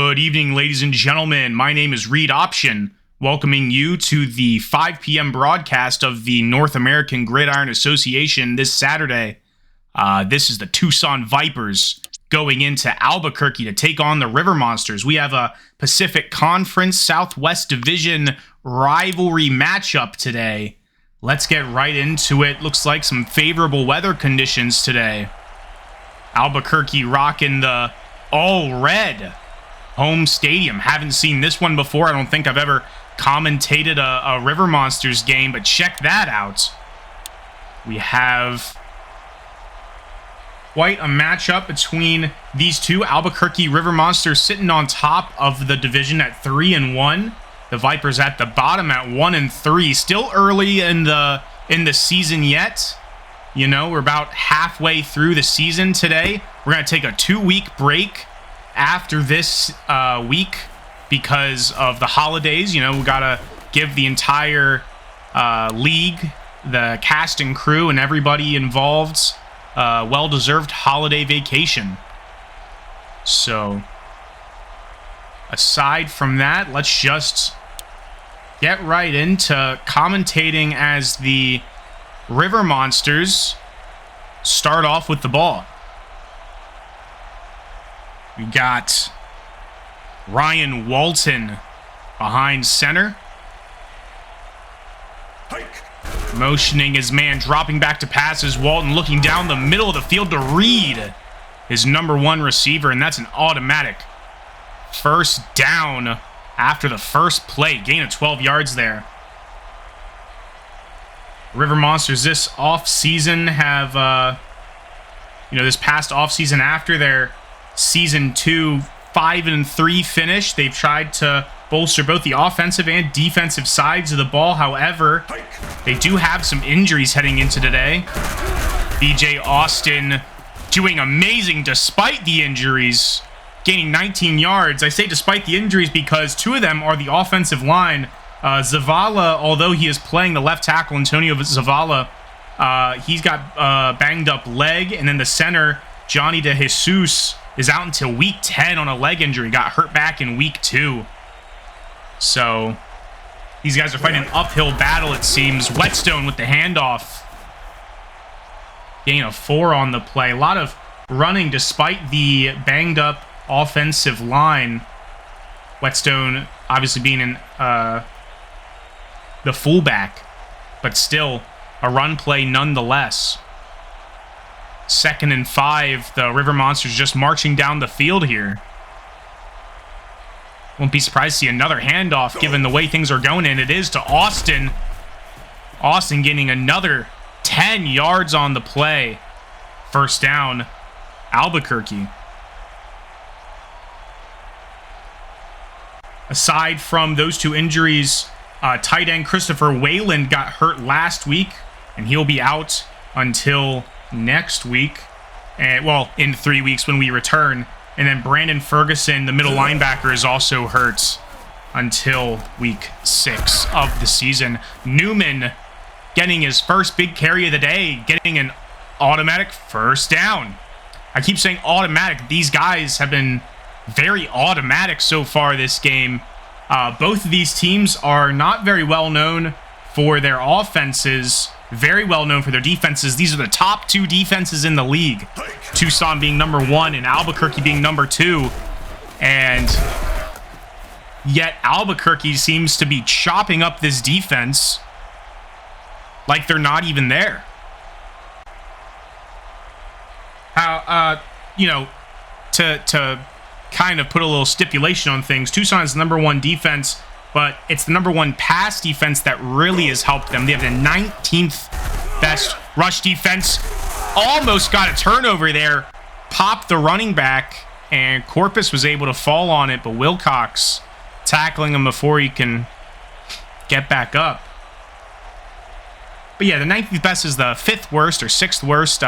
Good evening, ladies and gentlemen. My name is Reed Option, welcoming you to the 5 p.m. broadcast of the North American Gridiron Association this Saturday. This is the Tucson Vipers going into Albuquerque to take on the River Monsters. We have a Pacific Conference Southwest Division rivalry matchup today. Let's get right into it. Looks like some favorable weather conditions today. Albuquerque rocking the all-red home stadium. Haven't seen this one before. I don't think I've ever commentated a River Monsters game, but check that out. We have quite a matchup between these two. Albuquerque River Monsters sitting on top of the division at 3-1. The Vipers at the bottom at 1-3. Still early in the season yet. You know, we're about halfway through the season today. We're going to take a 2-week break after this week because of the holidays. You know, we got to give the entire league, the cast and crew, and everybody involved well-deserved holiday vacation. So, aside from that, let's just get right into commentating as the River Monsters start off with the ball. We got Ryan Walton behind center. Motioning his man, dropping back to passes. Walton looking down the middle of the field to Reed, his number one receiver, and that's an automatic first down after the first play. Gain of 12 yards there. River Monsters this off-season have, this past off-season after their Season 2 5-3 finish, they've tried to bolster both the offensive and defensive sides of the ball. However, they do have some injuries heading into today. BJ Austin doing amazing despite the injuries, gaining 19 yards. I say despite the injuries because two of them are the offensive line. Zavala, although he is playing the left tackle, Antonio Zavala, he's got banged up leg, and then the center, Johnny De Jesus, is out until week 10 on a leg injury. Got hurt back in week 2. So, these guys are fighting an uphill battle, it seems. Whetstone with the handoff. Gain of 4 on the play. A lot of running despite the banged up offensive line. Whetstone obviously being in the fullback, but still a run play nonetheless. 2nd and 5, the River Monsters just marching down the field here. Won't be surprised to see another handoff given the way things are going, and it is to Austin. Austin getting another 10 yards on the play. First down, Albuquerque. Aside from those two injuries, tight end Christopher Wayland got hurt last week, and he'll be out until next week, and in 3 weeks when we return. And then Brandon Ferguson, the middle linebacker, is also hurt until week 6 of the season. Newman getting his first big carry of the day, getting an automatic first down. I keep saying automatic. These guys have been very automatic so far this game. Both of these teams are not very well known for their offenses, very well known for their defenses. These are the top 2 defenses in the league. Tucson being number 1 and Albuquerque being number 2. And yet Albuquerque seems to be chopping up this defense like they're not even there. To kind of put a little stipulation on things, Tucson's number 1 defense, but it's the number 1 pass defense that really has helped them. They have the 19th best rush defense. Almost got a turnover there. Popped the running back, and Corpus was able to fall on it, but Wilcox tackling him before he can get back up. But yeah, the 19th best is the 5th worst or 6th worst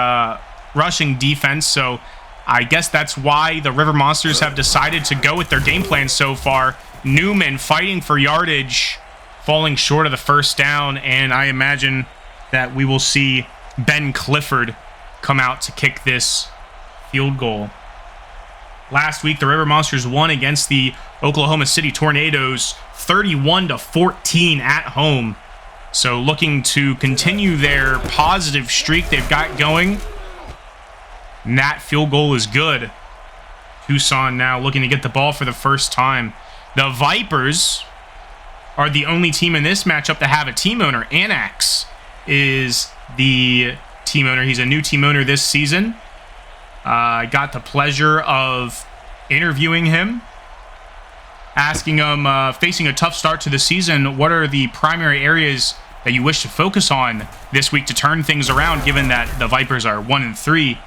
rushing defense, so I guess that's why the River Monsters have decided to go with their game plan so far. Newman fighting for yardage, falling short of the first down, and I imagine that we will see Ben Clifford come out to kick this field goal. Last week, the River Monsters won against the Oklahoma City Tornadoes 31-14 at home. So looking to continue their positive streak they've got going. And that field goal is good. Tucson now looking to get the ball for the first time. The Vipers are the only team in this matchup to have a team owner. Anax is the team owner. He's a new team owner this season. I got the pleasure of interviewing him, asking him, facing a tough start to the season, what are the primary areas that you wish to focus on this week to turn things around, given that the Vipers are 1-3?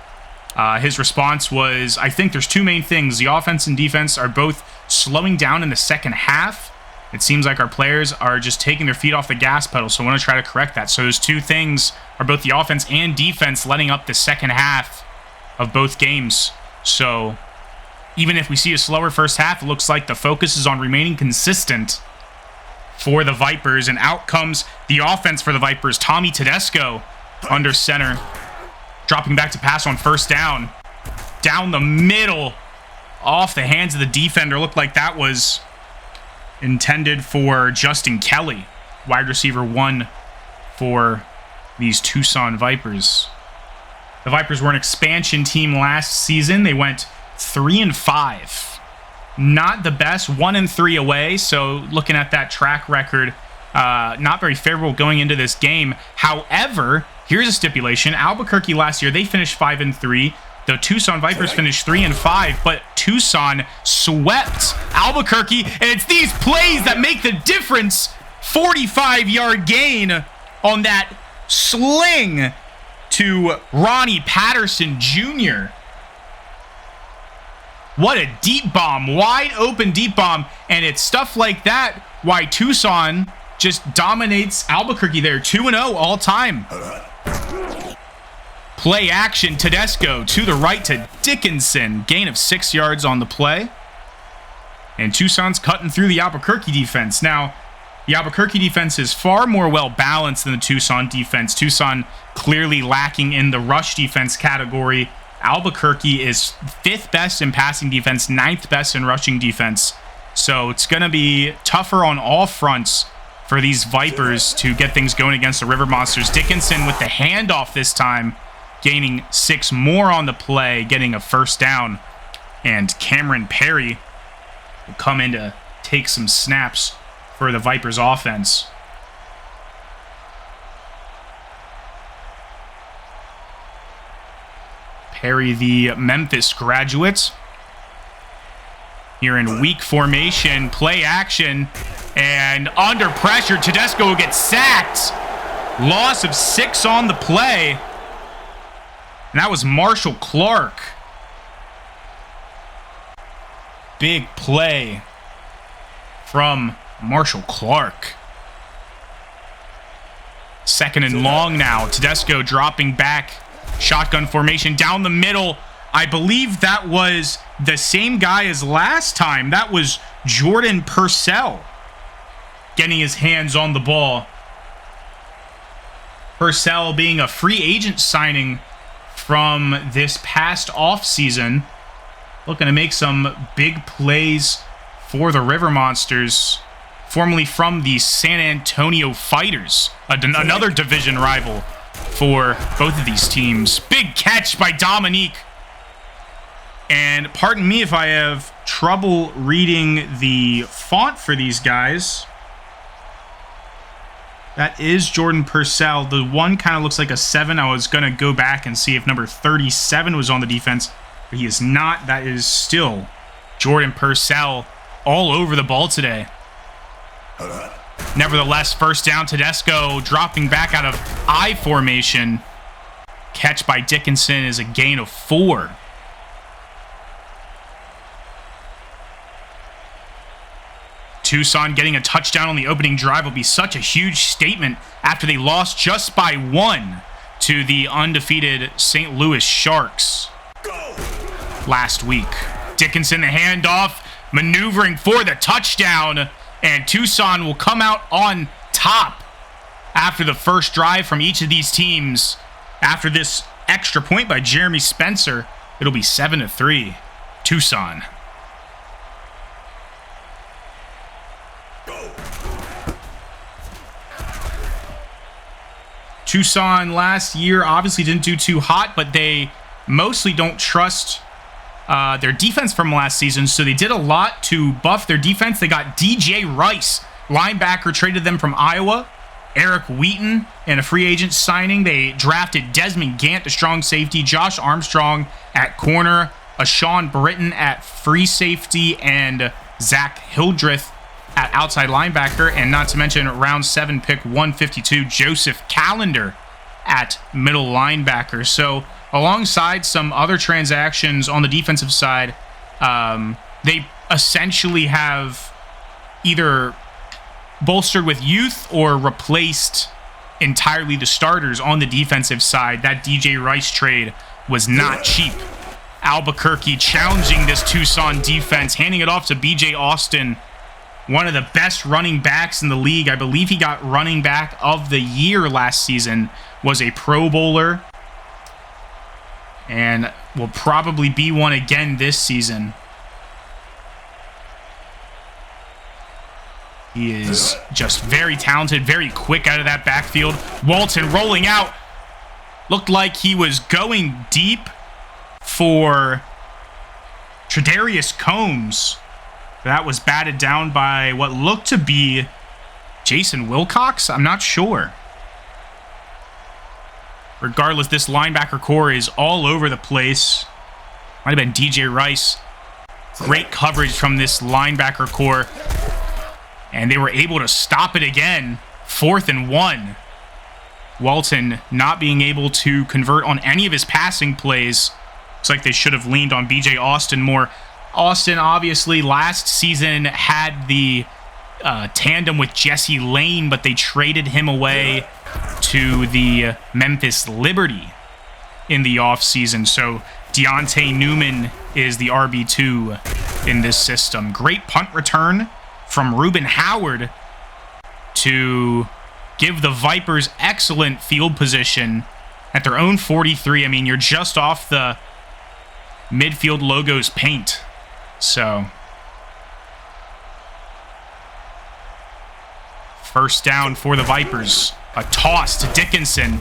His response was, I think there's two main things. The offense and defense are both slowing down in the second half. It seems like our players are just taking their feet off the gas pedal, so I want to try to correct that. So those two things are both the offense and defense letting up the second half of both games. So even if we see a slower first half, it looks like the focus is on remaining consistent for the Vipers. And out comes the offense for the Vipers. Tommy Tedesco under center, dropping back to pass on first down. Down the middle, off the hands of the defender. Looked like that was intended for Justin Kelly, wide receiver 1 for these Tucson Vipers. The Vipers were an expansion team last season. They went 3-5. Not the best, 1-3 away. So looking at that track record, not very favorable going into this game. However, here's a stipulation. Albuquerque last year, they finished 5-3. The Tucson Vipers finished 3-5, but Tucson swept Albuquerque, and it's these plays that make the difference. 45-yard gain on that sling to Ronnie Patterson Jr. What a deep bomb, wide open deep bomb, and it's stuff like that why Tucson just dominates Albuquerque there. 2-0 all time. Play action, Tedesco to the right to Dickinson. Gain of 6 yards on the play. And Tucson's cutting through the Albuquerque defense. Now, the Albuquerque defense is far more well-balanced than the Tucson defense. Tucson clearly lacking in the rush defense category. Albuquerque is 5th best in passing defense, 9th best in rushing defense. So it's going to be tougher on all fronts for these Vipers to get things going against the River Monsters. Dickinson with the handoff this time, gaining 6 more on the play, getting a first down. And Cameron Perry will come in to take some snaps for the Vipers offense. Perry, the Memphis graduate. Here in weak formation, play action, and under pressure, Tedesco will get sacked. Loss of 6 on the play. And that was Marshall Clark. Big play from Marshall Clark. 2nd and long now. Tedesco dropping back. Shotgun formation down the middle. I believe that was the same guy as last time. That was Jordan Purcell getting his hands on the ball. Purcell being a free agent signing from this past offseason. Looking to make some big plays for the River Monsters, formerly from the San Antonio Fighters, another division rival for both of these teams. Big catch by Dominique. And pardon me if I have trouble reading the font for these guys. That is Jordan Purcell. The one kind of looks like a 7. I was going to go back and see if number 37 was on the defense, but he is not. That is still Jordan Purcell all over the ball today. Nevertheless, first down, Tedesco dropping back out of I formation. Catch by Dickinson is a gain of 4. Tucson getting a touchdown on the opening drive will be such a huge statement after they lost just by 1 to the undefeated St. Louis Sharks last week. Dickinson, the handoff, maneuvering for the touchdown, and Tucson will come out on top after the first drive from each of these teams. After this extra point by Jeremy Spencer, it'll be 7-3. Tucson. Tucson last year obviously didn't do too hot, but they mostly don't trust their defense from last season, so they did a lot to buff their defense. They got DJ Rice, linebacker, traded them from Iowa. Eric Wheaton and a free agent signing. They drafted Desmond Gant, the strong safety, Josh Armstrong at corner, Sean Britton at free safety, and Zach Hildreth at outside linebacker, and not to mention round 7 pick 152, Joseph Callender at middle linebacker. So alongside some other transactions on the defensive side, they essentially have either bolstered with youth or replaced entirely the starters on the defensive side. That DJ Rice trade was not cheap. Albuquerque challenging this Tucson defense, handing it off to BJ Austin, one of the best running backs in the league. I believe he got running back of the year last season, was a Pro Bowler, and will probably be one again this season. He is just very talented, very quick out of that backfield. Walton rolling out. Looked like he was going deep for Tredarius Combs. That was batted down by what looked to be Jason Wilcox. I'm not sure. Regardless, this linebacker core is all over the place. Might have been DJ Rice. Great coverage from this linebacker core. And they were able to stop it again. 4th and 1. Walton not being able to convert on any of his passing plays. Looks like they should have leaned on BJ Austin more. Austin, obviously, last season had the tandem with Jesse Lane, but they traded him away to the Memphis Liberty in the offseason. So Deontay Newman is the RB2 in this system. Great punt return from Reuben Howard to give the Vipers excellent field position at their own 43. I mean, you're just off the midfield logo's paint. So, first down for the Vipers. A toss to Dickinson.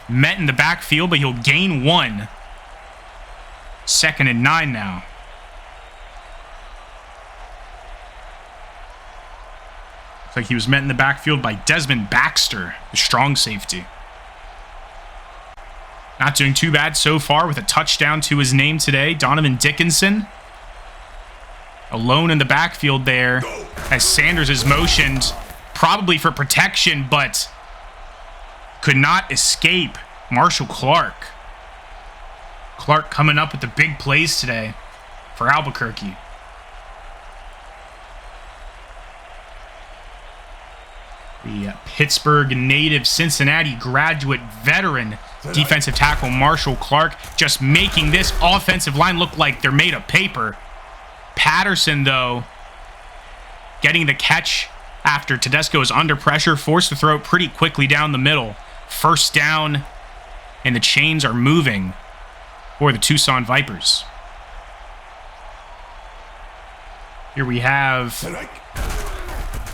Met in the backfield, but he'll gain 1. 2nd and 9 now. Looks like he was met in the backfield by Desmond Baxter, the strong safety. Not doing too bad so far with a touchdown to his name today. Donovan Dickinson alone in the backfield there as Sanders is motioned, probably for protection, but could not escape Marshall Clark. Clark coming up with the big plays today for Albuquerque. The Pittsburgh native, Cincinnati graduate veteran defensive tackle Marshall Clark just making this offensive line look like they're made of paper. Patterson, though, getting the catch after Tedesco is under pressure, forced to throw it pretty quickly down the middle. First down, and the chains are moving for the Tucson Vipers. Here we have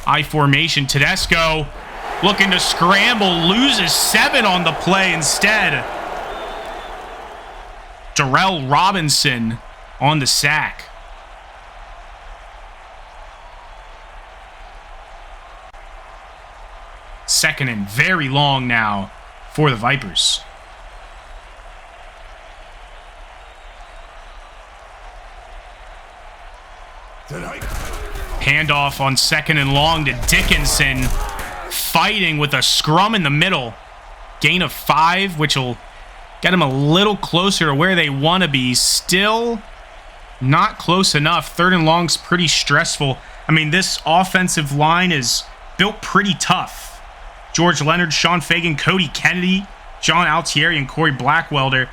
I formation. Tedesco looking to scramble, loses 7 on the play instead. Darrell Robinson on the sack. Second and very long now for the Vipers. Handoff on 2nd and long to Dickinson, fighting with a scrum in the middle. Gain of 5, which will get him a little closer to where they want to be. Still not close enough. 3rd and long's pretty stressful. I mean, this offensive line is built pretty tough. George Leonard, Sean Fagan, Cody Kennedy, John Altieri, and Corey Blackwelder.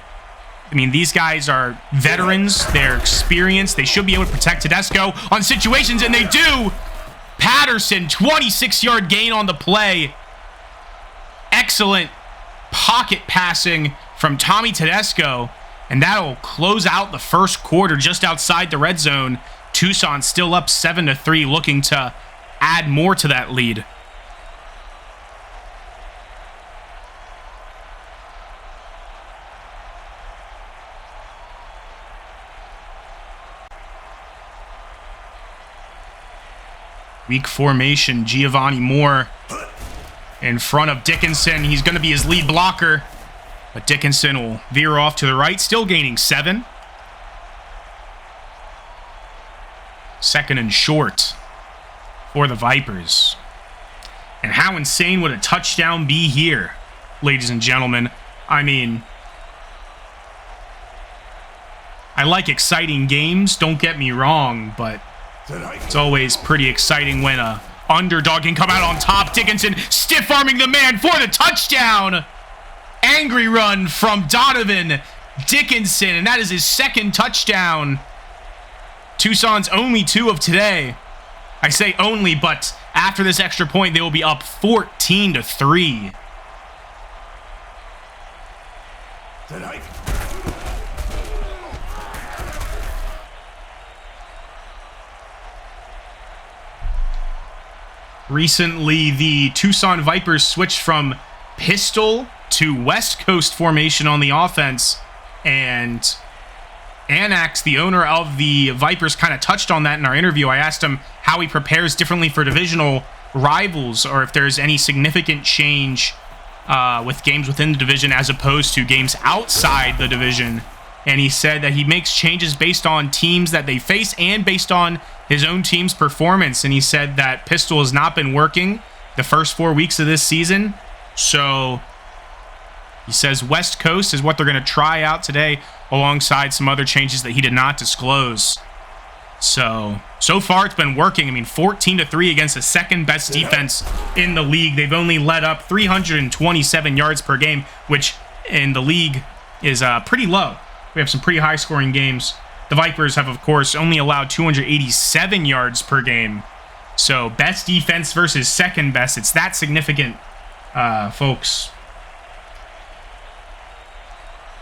I mean, these guys are veterans. They're experienced. They should be able to protect Tedesco on situations, and they do. Patterson, 26-yard gain on the play. Excellent pocket passing from Tommy Tedesco. And that'll close out the first quarter just outside the red zone. Tucson still up 7-3, looking to add more to that lead. Weak formation, Giovanni Moore in front of Dickinson. He's going to be his lead blocker, but Dickinson will veer off to the right, still gaining 7. Second and short for the Vipers. And how insane would a touchdown be here, ladies and gentlemen? I mean, I like exciting games, don't get me wrong, but it's always pretty exciting when a underdog can come out on top. Dickinson stiff-arming the man for the touchdown. Angry run from Donovan Dickinson, and that is his second touchdown. Tucson's only 2 of today. I say only, but after this extra point, they will be up 14-3. Recently, the Tucson Vipers switched from pistol to West Coast formation on the offense, and Anax, the owner of the Vipers, kind of touched on that in our interview. I asked him how he prepares differently for divisional rivals, or if there's any significant change with games within the division as opposed to games outside the division. And he said that he makes changes based on teams that they face and based on his own team's performance. And he said that pistol has not been working the first 4 weeks of this season. So he says West Coast is what they're going to try out today, alongside some other changes that he did not disclose. So far it's been working. I mean, 14-3 against the second best defense in the league. They've only let up 327 yards per game, which in the league is pretty low. We have some pretty high-scoring games. The Vipers have, of course, only allowed 287 yards per game. So best defense versus second best. It's that significant, folks.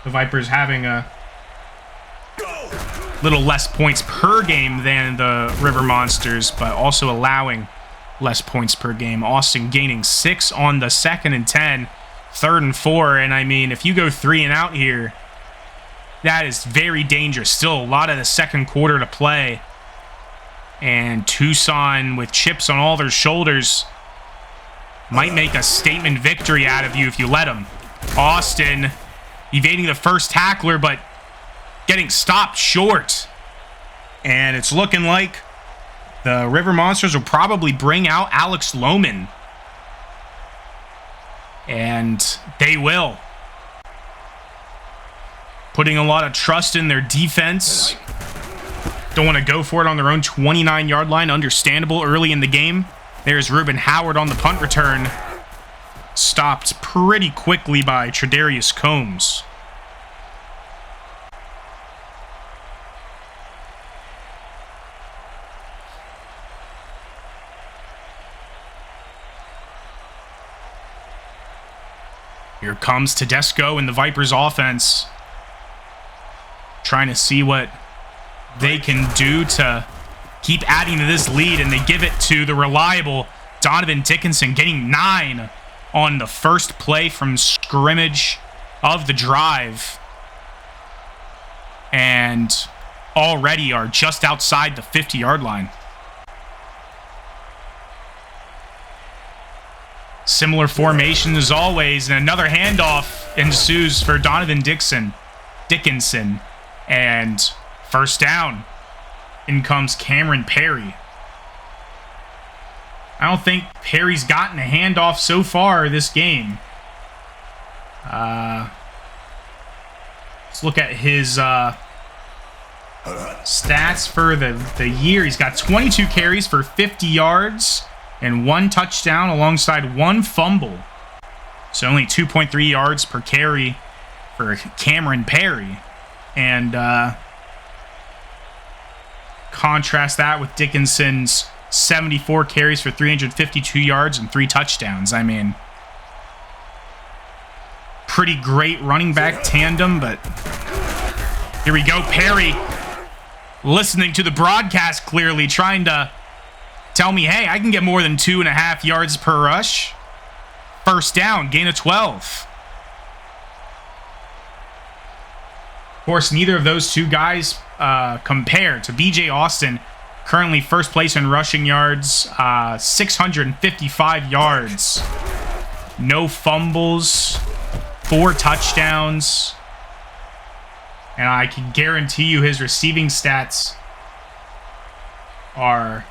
The Vipers having a little less points per game than the River Monsters, but also allowing less points per game. Austin gaining 6 on the 2nd and 10, 3rd and 4. And I mean, if you go 3 and out here, that is very dangerous. Still a lot of the second quarter to play. And Tucson, with chips on all their shoulders, might make a statement victory out of you if you let them. Austin evading the first tackler, but getting stopped short. And it's looking like the River Monsters will probably bring out Alex Lohman. And they will. Putting a lot of trust in their defense. Don't want to go for it on their own 29-yard line. Understandable early in the game. There's Ruben Howard on the punt return. Stopped pretty quickly by Tredarius Combs. Here comes Tedesco in the Vipers offense. Trying to see what they can do to keep adding to this lead, and they give it to the reliable Donovan Dickinson, getting 9 on the first play from scrimmage of the drive, and already are just outside the 50-yard line. Similar formation as always, and another handoff ensues for Donovan Dickinson, and first down. In comes Cameron Perry. I don't think Perry's gotten a handoff so far this game. Let's look at his stats for the year. He's got 22 carries for 50 yards and 1 touchdown alongside 1 fumble. So only 2.3 yards per carry for Cameron Perry. And contrast that with Dickinson's 74 carries for 352 yards and 3 touchdowns. I mean, pretty great running back tandem, but Here we go, Perry. Listening to the broadcast clearly, trying to tell me, hey, I can get more than 2.5 yards per rush. First down, gain of 12. Of course, neither of those two guys compare to B.J. Austin, currently first place in rushing yards, 655 yards. No fumbles, 4 touchdowns. And I can guarantee you his receiving stats are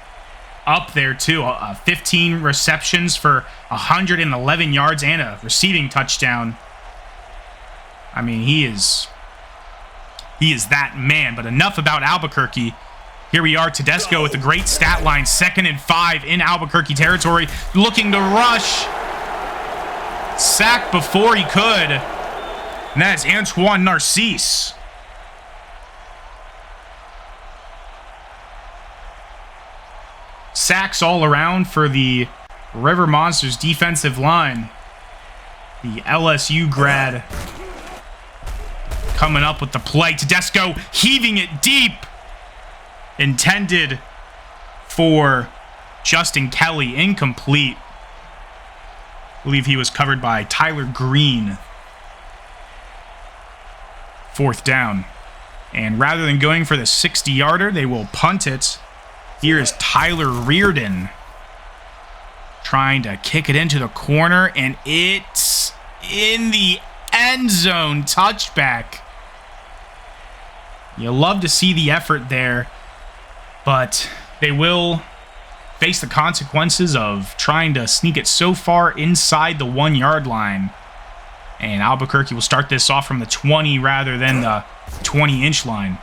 up there too. 15 receptions for 111 yards and a receiving touchdown. I mean, he is that man. But enough about Albuquerque. Here we are, Tedesco with a great stat line. 2nd and 5 in Albuquerque territory. Looking to rush. Sack before he could. And that is Antoine Narcisse. Sacks all around for the River Monsters defensive line. The LSU grad coming up with the play. Tedesco heaving it deep. Intended for Justin Kelly. Incomplete. I believe he was covered by Tyler Green. 4th down. And rather than going for the 60-yarder, they will punt it. Here is Tyler Reardon trying to kick it into the corner, and it's in the end zone. Touchback. You love to see the effort there, but they will face the consequences of trying to sneak it so far inside the 1-yard line. And Albuquerque will start this off from the 20 rather than the 20-inch line.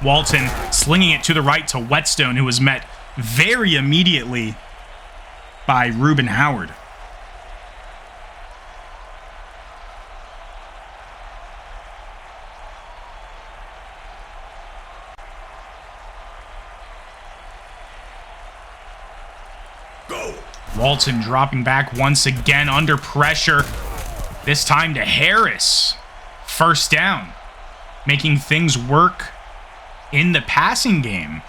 Walton slinging it to the right to Whetstone, who was met very immediately by Reuben Howard. Walton dropping back once again under pressure. This time to Harris. First down. Making things work in the passing game,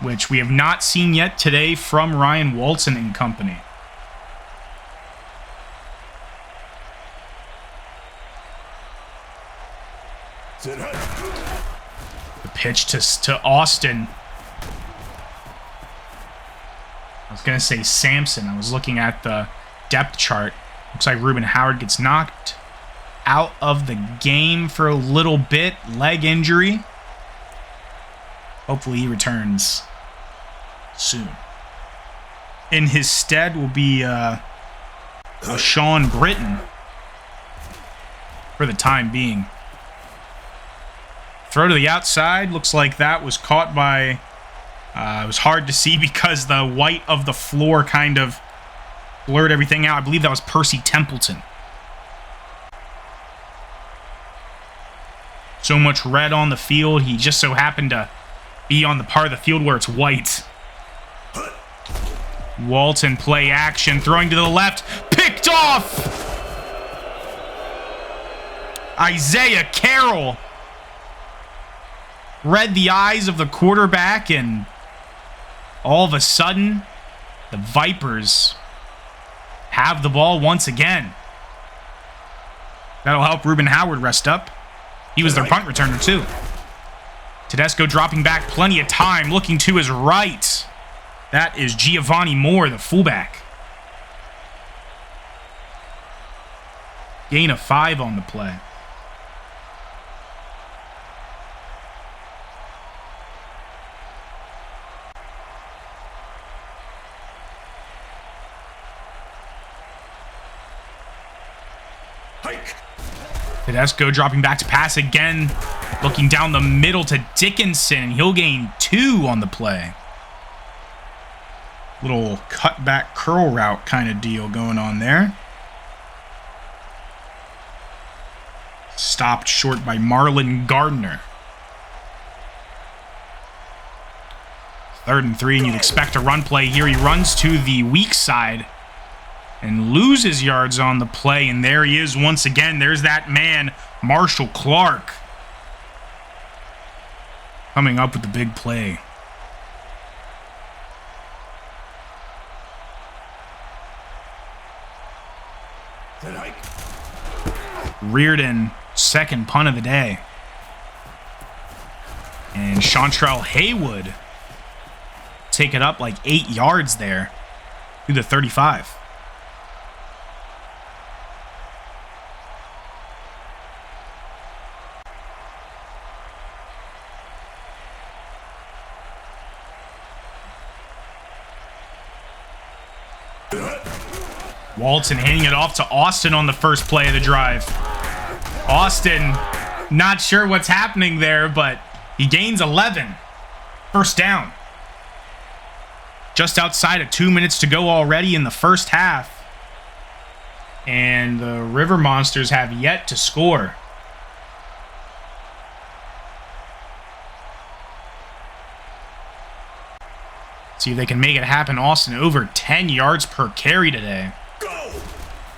which we have not seen yet today from Ryan Walton and company. The pitch to Austin. I was going to say Sampson. I was looking at the depth chart. Looks like Reuben Howard gets knocked out of the game for a little bit. Leg injury. Hopefully he returns soon. In his stead will be Sean Britton for the time being. Throw to the outside. Looks like that was caught by... it was hard to see because the white of the floor kind of blurred everything out. I believe that was Percy Templeton. So much red on the field. He just so happened to be on the part of the field where it's white. Walton play action, throwing to the left, picked off! Isaiah Carroll read the eyes of the quarterback, and all of a sudden, the Vipers have the ball once again. That'll help Reuben Howard rest up. He was their punt returner too. Tedesco dropping back, plenty of time, looking to his right. That is Giovanni Moore, the fullback. Gain of 5 on the play. Tedesco dropping back to pass again, looking down the middle to Dickinson. He'll gain 2 on the play. Little cutback curl route kind of deal going on there. Stopped short by Marlon Gardner. 3rd and 3, and you'd expect a run play here. He runs to the weak side and loses yards on the play, and there he is once again. There's that man, Marshall Clark. coming up with the big play. Reardon, second punt of the day. And Chantrell Haywood take it up like 8 yards there through the 35. Walton handing it off to Austin on the first play of the drive. Austin, not sure what's happening there, but he gains 11. First down. Just outside of 2 minutes to go already in the first half. And the River Monsters have yet to score. See if they can make it happen. Austin over 10 yards per carry today.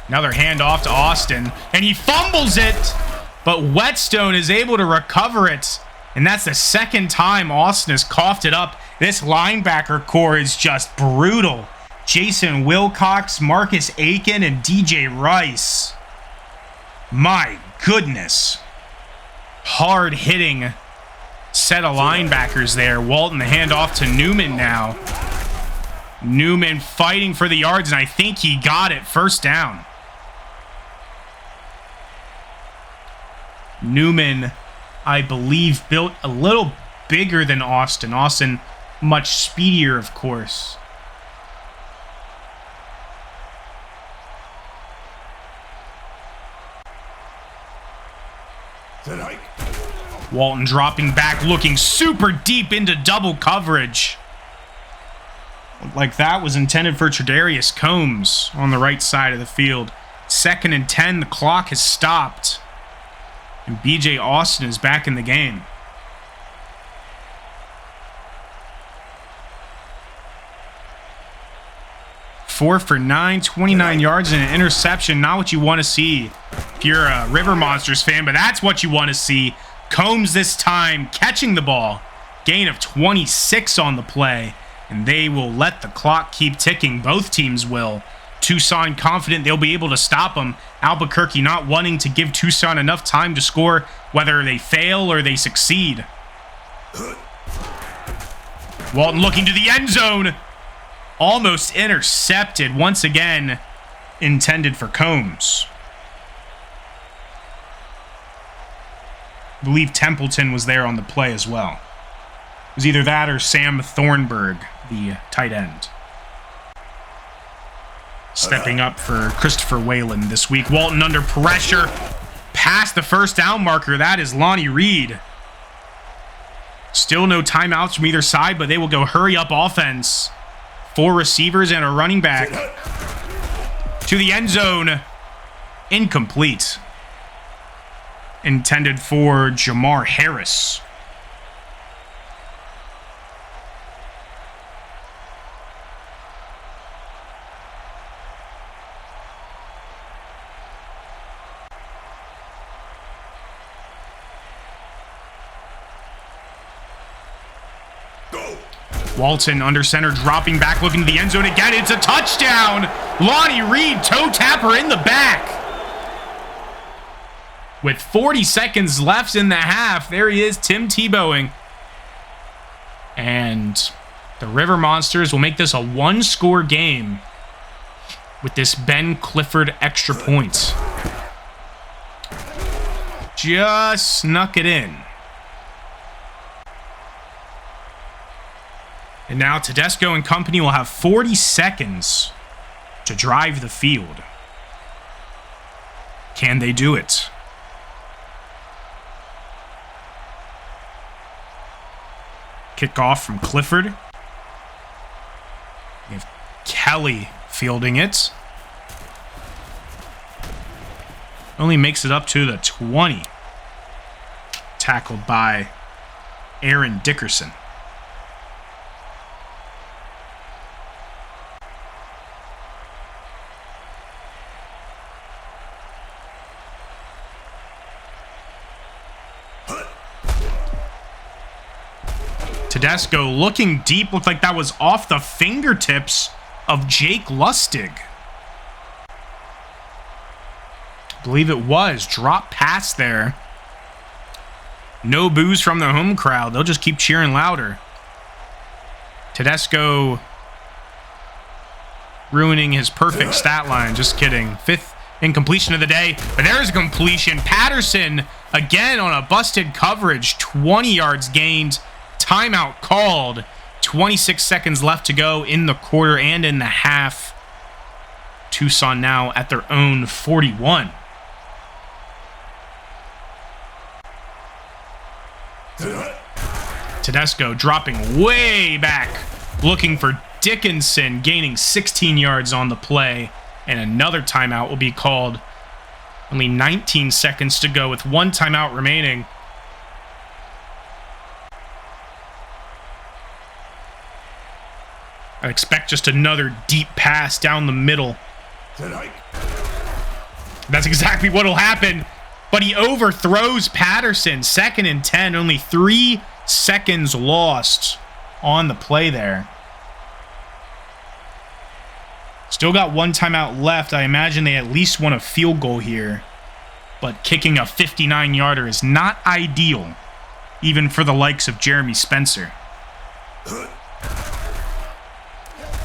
Another handoff to Austin, and he fumbles it, but Whetstone is able to recover it, and that's the second time Austin has coughed it up. This linebacker core is just brutal. Jason Wilcox, Marcus Aiken, and DJ Rice. My goodness. Hard-hitting set of linebackers there. Walton, the handoff to Newman now. Newman fighting for the yards, and I think he got it. First down. Newman, I believe, built a little bigger than Austin. Austin, much speedier, of course. Walton dropping back, looking super deep into double coverage. Looked like that was intended for Tredarius Combs on the right side of the field. 2nd and 10, the clock has stopped. And B.J. Austin is back in the game. Four for 9, 29 yards and an interception. Not what you want to see if you're a River Monsters fan, but that's what you want to see. Combs this time catching the ball. Gain of 26 on the play. And they will let the clock keep ticking. Both teams will. Tucson confident they'll be able to stop them. Albuquerque not wanting to give Tucson enough time to score, whether they fail or they succeed. Walton looking to the end zone. Almost intercepted. Once again, intended for Combs. I believe Templeton was there on the play as well. It was either that or Sam Thornburg, the tight end. Stepping up for Christopher Whalen this week. Walton under pressure. Past the first down marker. That is Lonnie Reed. Still no timeouts from either side, but they will go hurry up offense. 4 receivers and a running back. To the end zone. Incomplete. Intended for Jamar Harris. Walton under center, dropping back, looking to the end zone again. It's a touchdown! Lonnie Reed, toe tapper in the back. With 40 seconds left in the half, there he is, Tim Tebowing. And the River Monsters will make this a 1-score game with this Ben Clifford extra point. Just snuck it in. And now Tedesco and company will have 40 seconds to drive the field. Can they do it? Kickoff from Clifford. We have Kelly fielding it. Only makes it up to the 20. Tackled by Aaron Dickerson. Tedesco looking deep. Looked like that was off the fingertips of Jake Lustig. I believe it was. Drop pass there. No boos from the home crowd. They'll just keep cheering louder. Tedesco ruining his perfect stat line. Just kidding. 5th incompletion of the day. But there's a completion. Patterson again on a busted coverage. 20 yards gained. Timeout called. 26 seconds left to go in the quarter and in the half. Tucson now at their own 41. Tedesco dropping way back, looking for Dickinson, gaining 16 yards on the play, and another timeout will be called. Only 19 seconds to go with one timeout remaining. I expect just another deep pass down the middle. That's exactly what will happen. But he overthrows Patterson. 2nd and 10. Only 3 seconds lost on the play there. Still got one timeout left. I imagine they at least want a field goal here. But kicking a 59-yarder is not ideal, even for the likes of Jeremy Spencer.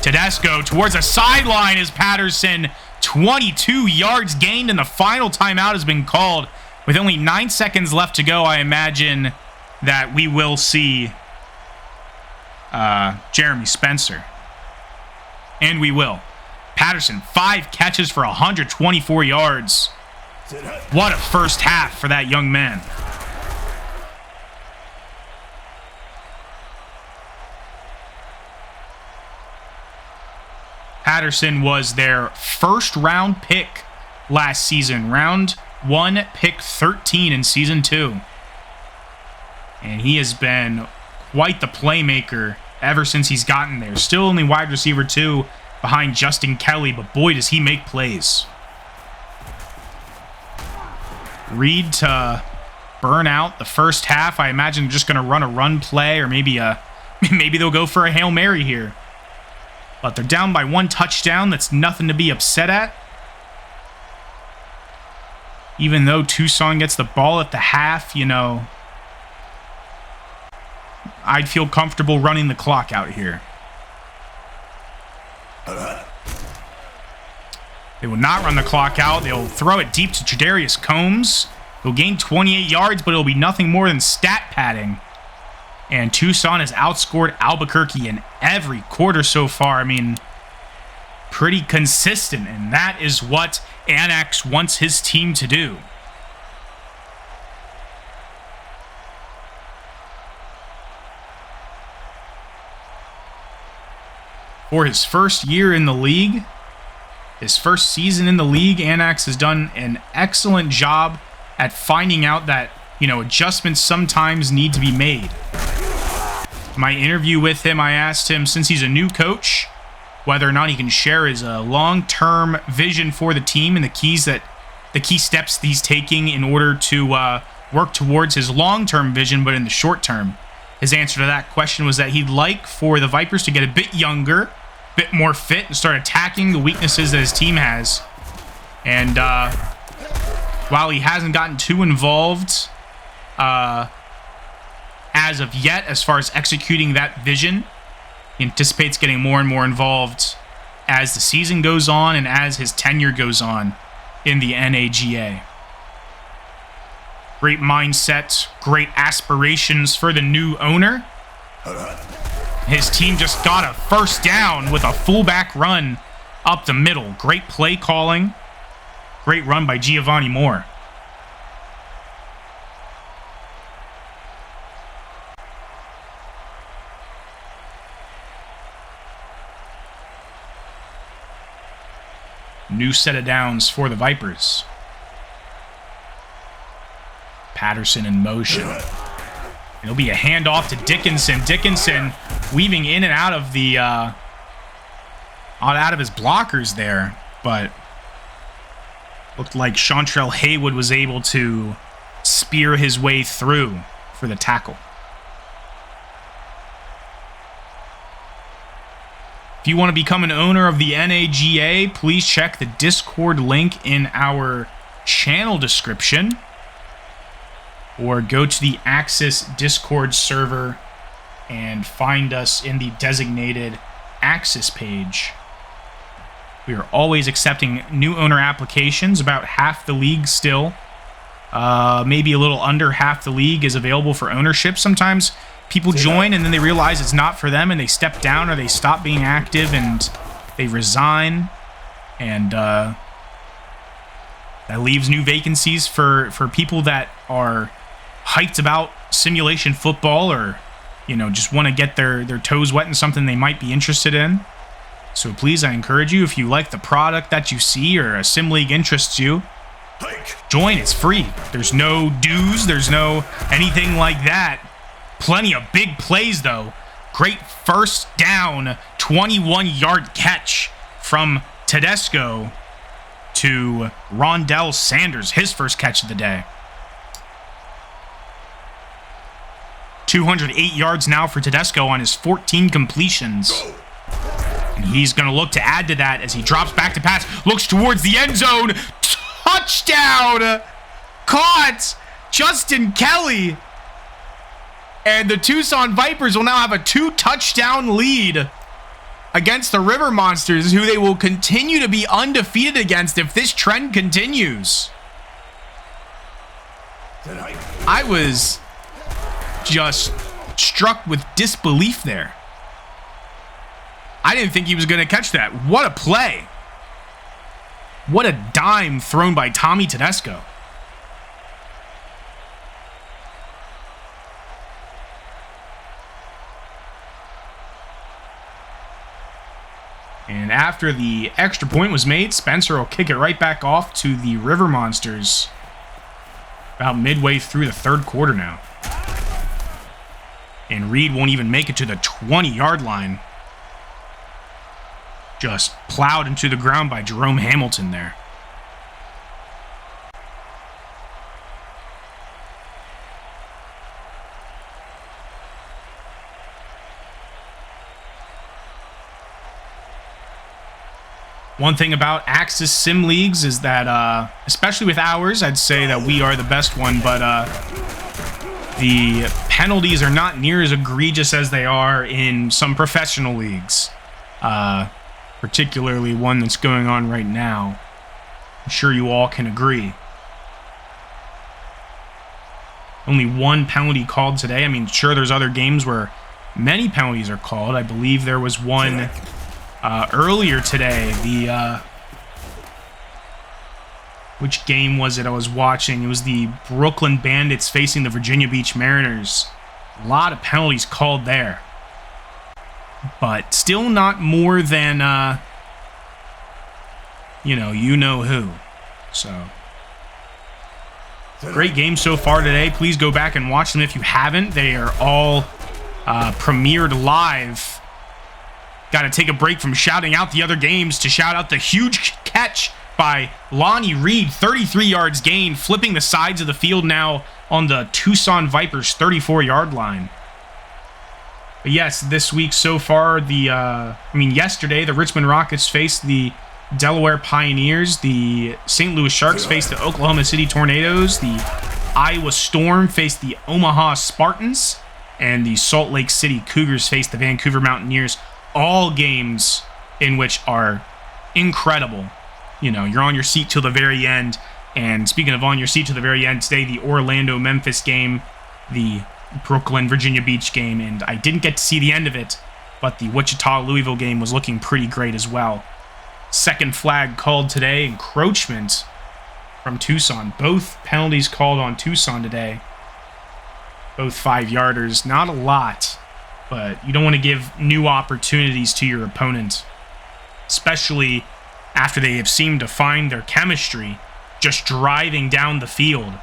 Tedesco towards the sideline is Patterson. 22 yards gained, and the final timeout has been called. With only 9 seconds left to go, I imagine that we will see Jeremy Spencer. And we will. Patterson, 5 catches for 124 yards. What a first half for that young man. Patterson was their first round pick last season. Round 1, pick 13 in season 2. And he has been quite the playmaker ever since he's gotten there. Still only wide receiver 2 behind Justin Kelly, but boy, does he make plays. Reed to burn out the first half. I imagine they're just going to run a run play, or maybe they'll go for a Hail Mary here. But they're down by 1 touchdown. That's nothing to be upset at. Even though Tucson gets the ball at the half, you know, I'd feel comfortable running the clock out here. They will not run the clock out. They'll throw it deep to Tredarius Combs. He'll gain 28 yards, but it'll be nothing more than stat padding. And Tucson has outscored Albuquerque in every quarter so far. I mean, pretty consistent, and that is what Annax wants his team to do. For his first year in the league, his first season in the league, Annax has done an excellent job at finding out that, you know, adjustments sometimes need to be made. My interview with him, I asked him, since he's a new coach, whether or not he can share his long-term vision for the team and the key steps that he's taking in order to work towards his long-term vision, but in the short term. His answer to that question was that he'd like for the Vipers to get a bit younger, a bit more fit, and start attacking the weaknesses that his team has. And while he hasn't gotten too involved as of yet, as far as executing that vision, he anticipates getting more and more involved as the season goes on and as his tenure goes on in the NAGA. Great mindset, great aspirations for the new owner. His team just got a first down with a fullback run up the middle. Great play calling. Great run by Giovanni Moore. New set of downs for the Vipers. Patterson in motion. It'll be a handoff to Dickinson. Dickinson weaving in and out of the out of his blockers there, but looked like Chantrell Haywood was able to spear his way through for the tackle. If you want to become an owner of the NAGA, please check the Discord link in our channel description, or go to the Axis Discord server and find us in the designated Axis page. We are always accepting new owner applications. About half the league still, maybe a little under half the league is available for ownership. Sometimes people join and then they realize it's not for them and they step down or they stop being active and they resign. And that leaves new vacancies for people that are hyped about simulation football, or just want to get their toes wet in something they might be interested in. So please, I encourage you, if you like the product that you see or a sim league interests you, join. It's free. There's no dues. There's no anything like that. Plenty of big plays, though. Great first down, 21-yard catch from Tedesco to Rondell Sanders, his first catch of the day. 208 yards now for Tedesco on his 14 completions. And he's going to look to add to that as he drops back to pass, looks towards the end zone. Touchdown! Caught! Justin Kelly. And the Tucson Vipers will now have a 2-touchdown lead against the River Monsters, who they will continue to be undefeated against if this trend continues. I was just struck with disbelief there. I didn't think he was going to catch that. What a play. What a dime thrown by Tommy Tedesco. And after the extra point was made, Spencer will kick it right back off to the River Monsters. About midway through the third quarter now. And Reed won't even make it to the 20-yard line. Just plowed into the ground by Jerome Hamilton there. One thing about Axis Sim Leagues is that, especially with ours, I'd say that we are the best one, but the penalties are not near as egregious as they are in some professional leagues. Particularly one that's going on right now. I'm sure you all can agree. Only one penalty called today. I mean, sure, there's other games where many penalties are called. I believe there was one earlier today. Which game was it I was watching? It was the Brooklyn Bandits facing the Virginia Beach Mariners. A lot of penalties called there. But still not more than, you know who. So, great game so far today. Please go back and watch them if you haven't. They are all premiered live. Got to take a break from shouting out the other games to shout out the huge catch by Lonnie Reed. 33 yards gained, flipping the sides of the field now on the Tucson Vipers 34-yard line. But yes, this week so far, yesterday, the Richmond Rockets faced the Delaware Pioneers. The St. Louis Sharks faced the Oklahoma City Tornadoes. The Iowa Storm faced the Omaha Spartans. And the Salt Lake City Cougars faced the Vancouver Mountaineers. All games in which are incredible. You're on your seat till the very end. And speaking of on your seat till the very end, today, the Orlando-Memphis game, the Brooklyn-Virginia Beach game, and I didn't get to see the end of it, but the Wichita-Louisville game was looking pretty great as well. Second flag called today, encroachment from Tucson. Both penalties called on Tucson today. Both 5-yarders. Not a lot, but you don't want to give new opportunities to your opponent, especially after they have seemed to find their chemistry just driving down the field.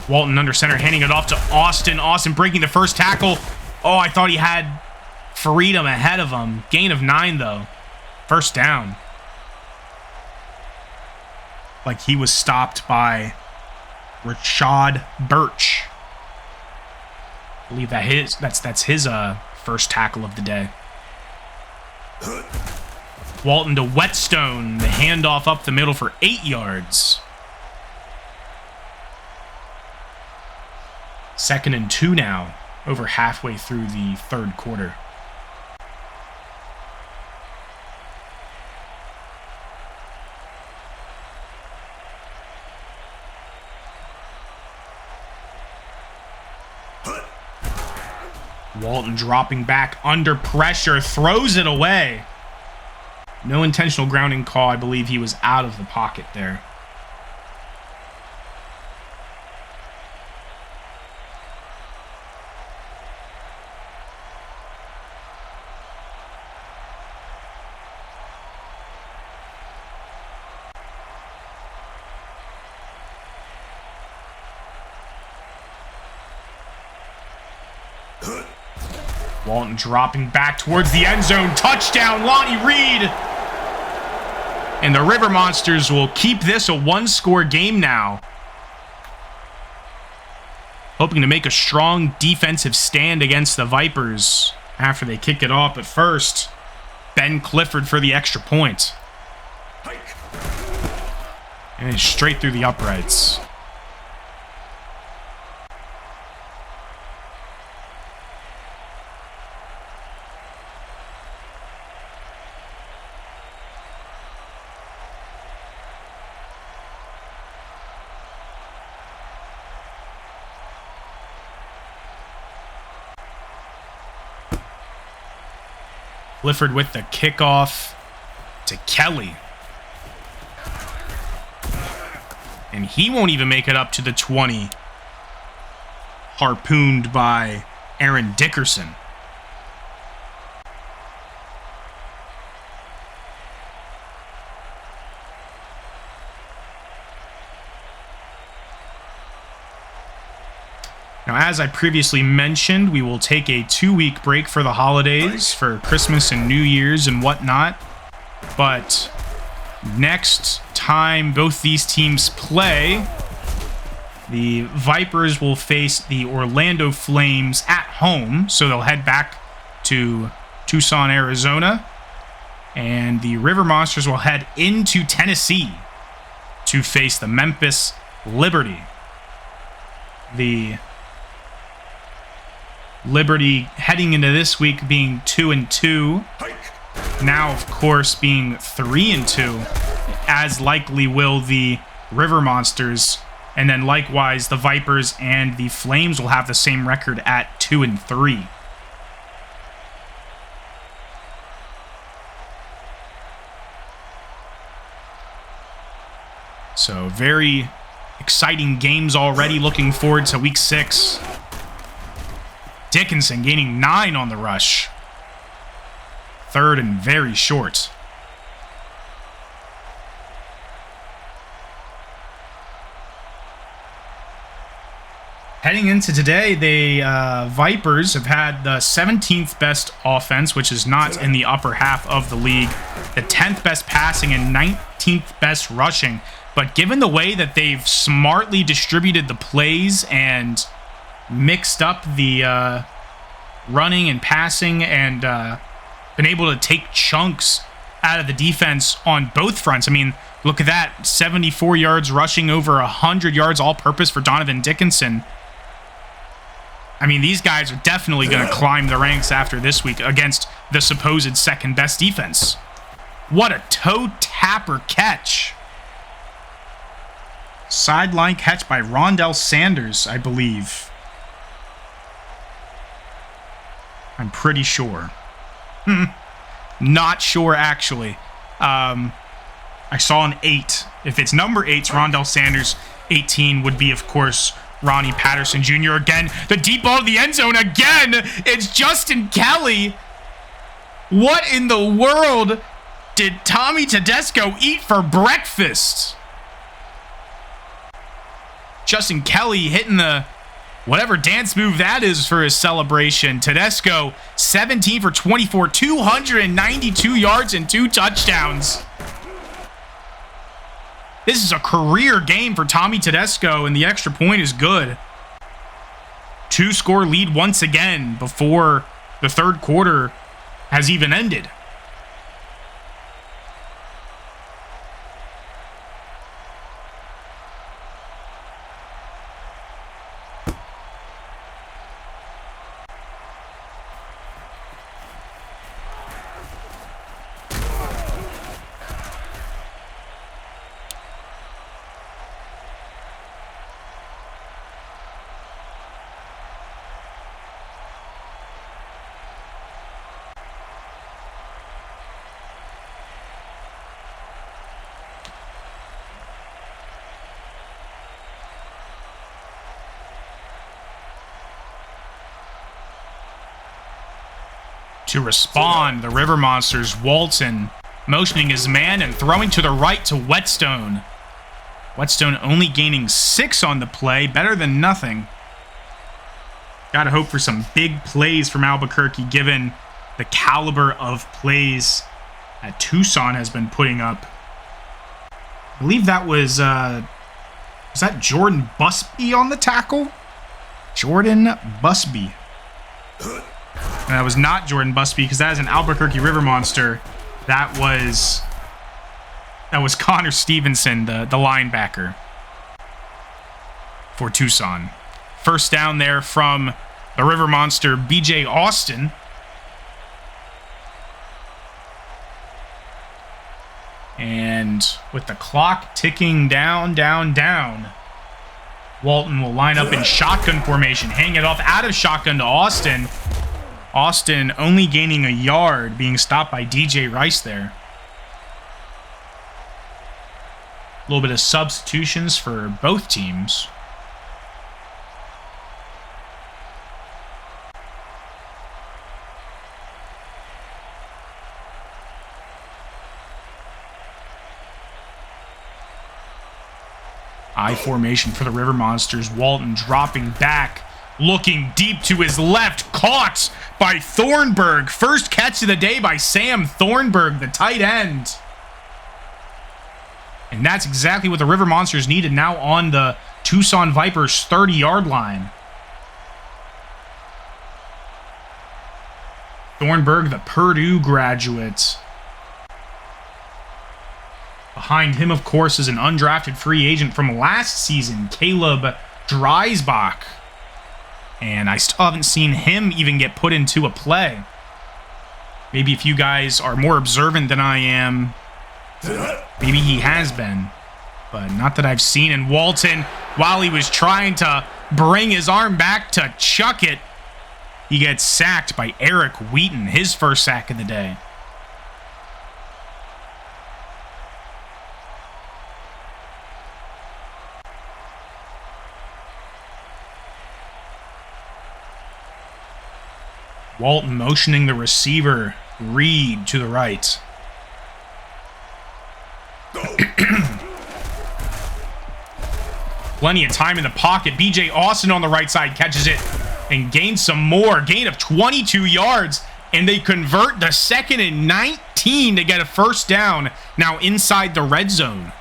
Walton under center, handing it off to Austin. Austin breaking the first tackle. Oh, I thought he had Freedom ahead of him. Gain of 9, though. First down. Like he was stopped by Rashad Birch. I believe that's his first tackle of the day. Walton to Whetstone. The handoff up the middle for 8 yards. 2nd and 2 now, over halfway through the third quarter. Walton dropping back under pressure, throws it away. No intentional grounding call. I believe he was out of the pocket there. Walton dropping back towards the end zone. Touchdown, Lonnie Reed. And the River Monsters will keep this a one-score game now. Hoping to make a strong defensive stand against the Vipers after they kick it off. But first, Ben Clifford for the extra point. And it's straight through the uprights. Clifford with the kickoff to Kelly. And he won't even make it up to the 20. Harpooned by Aaron Dickerson. Now, as I previously mentioned, we will take a 2-week break for the holidays, for Christmas and New Year's and whatnot. But next time both these teams play, the Vipers will face the Orlando Flames at home. So they'll head back to Tucson, Arizona. And the River Monsters will head into Tennessee to face the Memphis Liberty. The Liberty heading into this week being 2-2. Now, of course, being 3-2. As likely will the River Monsters. And then likewise, the Vipers and the Flames will have the same record at 2-3. So very exciting games already. Looking forward to week 6. Dickinson gaining 9 on the rush. 3rd and very short. Heading into today, the Vipers have had the 17th best offense, which is not in the upper half of the league, the 10th best passing and 19th best rushing. But given the way that they've smartly distributed the plays and mixed up the running and passing and been able to take chunks out of the defense on both fronts. I mean, look at that. 74 yards rushing, over 100 yards all-purpose for Donovan Dickinson. I mean, these guys are definitely going to climb the ranks after this week against the supposed second-best defense. What a toe-tapper catch. Sideline catch by Rondell Sanders, I believe. I'm pretty sure. Not sure, actually. I saw an 8. If it's number 8, Rondell Sanders. 18 would be, of course, Ronnie Patterson Jr. again. The deep ball to the end zone again. It's Justin Kelly. What in the world did Tommy Tedesco eat for breakfast? Justin Kelly hitting the whatever dance move that is for his celebration. Tedesco, 17 for 24, 292 yards and 2 touchdowns. This is a career game for Tommy Tedesco, and the extra point is good. 2-score lead once again before the third quarter has even ended. To respond, the River Monsters, Walton motioning his man and throwing to the right to Whetstone. Whetstone only gaining 6 on the play, better than nothing. Gotta hope for some big plays from Albuquerque, given the caliber of plays that Tucson has been putting up. I believe that was that Jordan Busby on the tackle? Jordan Busby. And that was not Jordan Busby, because that is an Albuquerque River Monster. That was Connor Stevenson, the linebacker for Tucson. First down there from the River Monster, BJ Austin. And with the clock ticking down, Walton will line up in shotgun formation, hang it off out of shotgun to Austin. Austin only gaining a yard, being stopped by DJ Rice there. A little bit of substitutions for both teams. I formation for the River Monsters. Walton dropping back, looking deep to his left, caught by Thornburg. First catch of the day by Sam Thornburg, the tight end. And that's exactly what the River Monsters needed, now on the Tucson Vipers 30-yard line. Thornburg, the Purdue graduate. Behind him, of course, is an undrafted free agent from last season, Caleb Dreisbach. And I still haven't seen him even get put into a play. Maybe if you guys are more observant than I am, maybe he has been. But not that I've seen. And Walton, while he was trying to bring his arm back to chuck it, he gets sacked by Eric Wheaton, his first sack of the day. Walton motioning the receiver, Reed, to the right. Plenty of time in the pocket. BJ Austin on the right side catches it and gains some more. Gain of 22 yards, and they convert the 2nd and 19 to get a first down, now inside the red zone.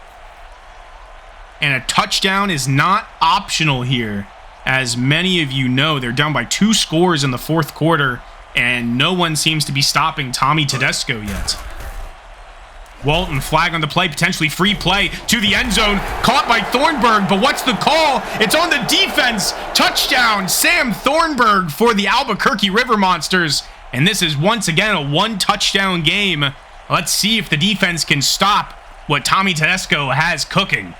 And a touchdown is not optional here. As many of you know, they're down by 2 scores in the fourth quarter, and no one seems to be stopping Tommy Tedesco yet. Walton, flag on the play, potentially free play to the end zone, caught by Thornburg, but what's the call? It's on the defense. Touchdown, Sam Thornburg for the Albuquerque River Monsters, and this is once again a 1-touchdown game. Let's see if the defense can stop what Tommy Tedesco has cooking.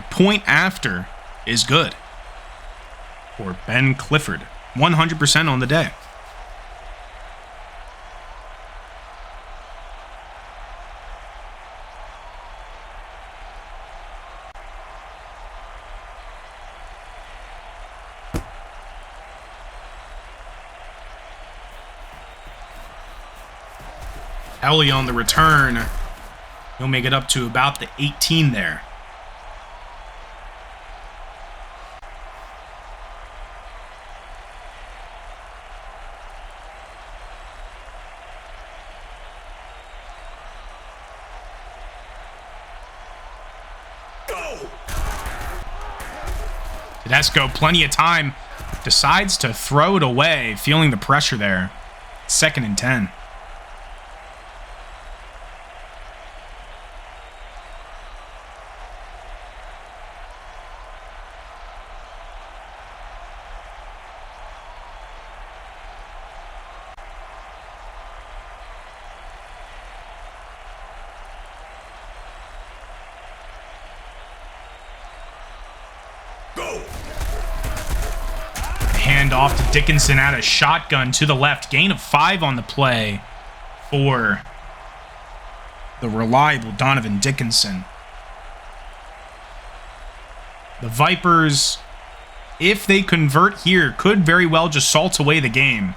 Point after is good for Ben Clifford. 100% on the day. Ellie on the return. He'll make it up to about the 18 there. Tedesco, plenty of time, decides to throw it away, feeling the pressure there. 2nd and 10. Hand off to Dickinson out of shotgun to the left. Gain of 5 on the play for the reliable Donovan Dickinson. The Vipers, if they convert here, could very well just salt away the game.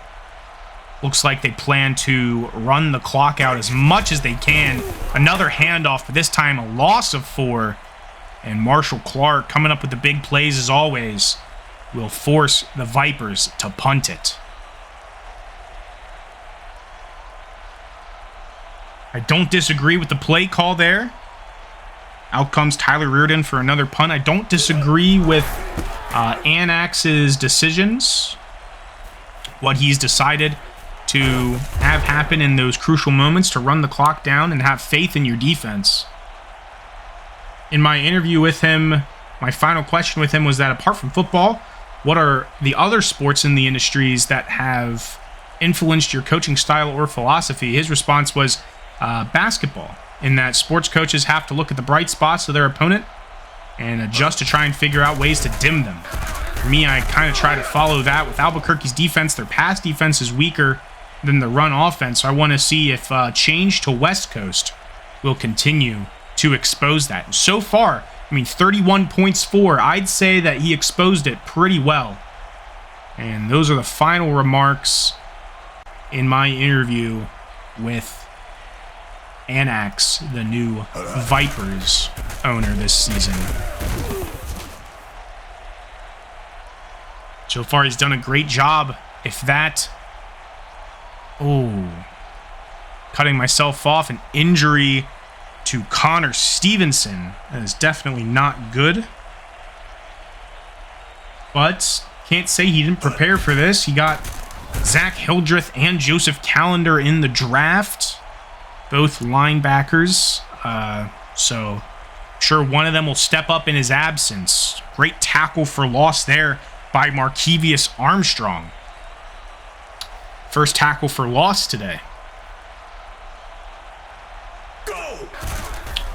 Looks like they plan to run the clock out as much as they can. Another handoff, but this time a loss of 4. And Marshall Clark, coming up with the big plays as always, will force the Vipers to punt it. I don't disagree with the play call there. Out comes Tyler Reardon for another punt. I don't disagree with Anax's decisions. What he's decided to have happen in those crucial moments to run the clock down and have faith in your defense. In my interview with him, my final question with him was that apart from football, what are the other sports in the industries that have influenced your coaching style or philosophy? His response was basketball, in that sports coaches have to look at the bright spots of their opponent and adjust to try and figure out ways to dim them. For me, I kind of try to follow that. With Albuquerque's defense, their pass defense is weaker than the run offense, so I want to see if change to West Coast will continue to expose that. And so far, 31 points for. I'd say that he exposed it pretty well. And those are the final remarks in my interview with Anax, the new Vipers owner this season. So far, he's done a great job. If that... cutting myself off. An injury to Connor Stevenson. That is definitely not good. But can't say he didn't prepare for this. He got Zach Hildreth and Joseph Callender in the draft. Both linebackers. So I'm sure one of them will step up in his absence. Great tackle for loss there by Markevius Armstrong. First tackle for loss today.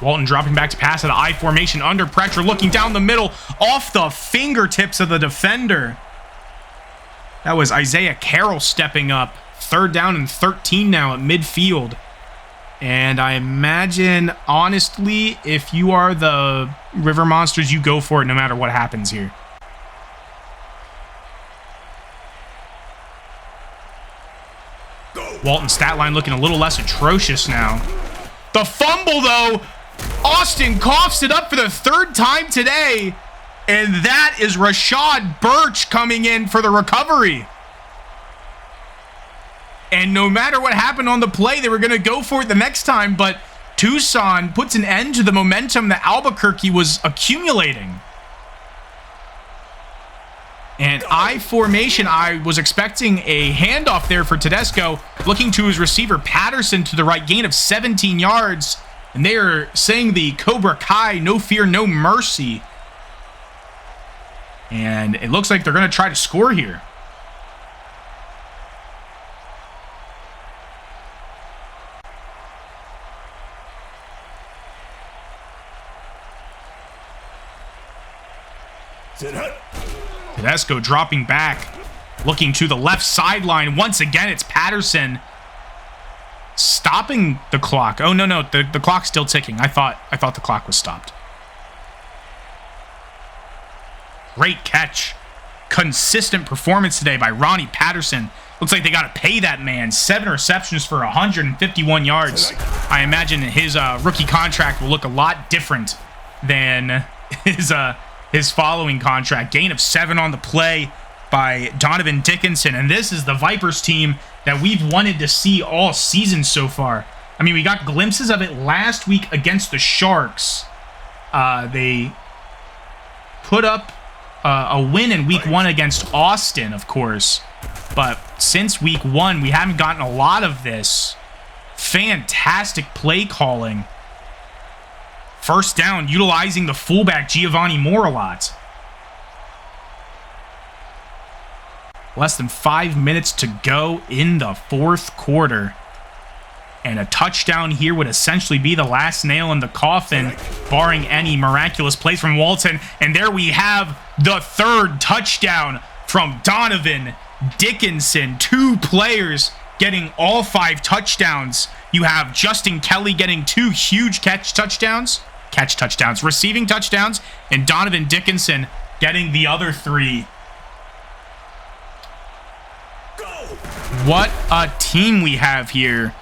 Walton dropping back to pass at an I formation under pressure, looking down the middle, off the fingertips of the defender. That was Isaiah Carroll stepping up. 3rd down and 13 now at midfield. And I imagine, honestly, if you are the River Monsters, you go for it no matter what happens here. Walton's stat line looking a little less atrocious now. The fumble, though! Austin coughs it up for the 3rd time today. And that is Rashad Birch coming in for the recovery. And no matter what happened on the play, they were going to go for it the next time. But Tucson puts an end to the momentum that Albuquerque was accumulating. And I formation, I was expecting a handoff there for Tedesco, looking to his receiver Patterson to the right, gain of 17 yards. And they are saying the Cobra Kai, no fear, no mercy. And it looks like they're going to try to score here. Tedesco dropping back, looking to the left sideline. Once again, it's Patterson stopping the clock. Oh, no, the clock's still ticking. I thought the clock was stopped. Great catch. Consistent performance today by Ronnie Patterson. Looks like they got to pay that man. 7 receptions for 151 yards. I imagine his rookie contract will look a lot different than his following contract. Gain of 7 on the play by Donovan Dickinson. And this is the Vipers team that we've wanted to see all season so far. I mean, we got glimpses of it last week against the Sharks. They put up a win in week 1 against Austin, of course. But since week 1, we haven't gotten a lot of this. Fantastic play calling. First down, utilizing the fullback Giovanni Moore a lot. Less than 5 minutes to go in the fourth quarter. And a touchdown here would essentially be the last nail in the coffin, barring any miraculous plays from Walton. And there we have the third touchdown from Donovan Dickinson. 2 players getting all 5 touchdowns. You have Justin Kelly getting 2 huge receiving touchdowns, and Donovan Dickinson getting the other 3. What a team we have here.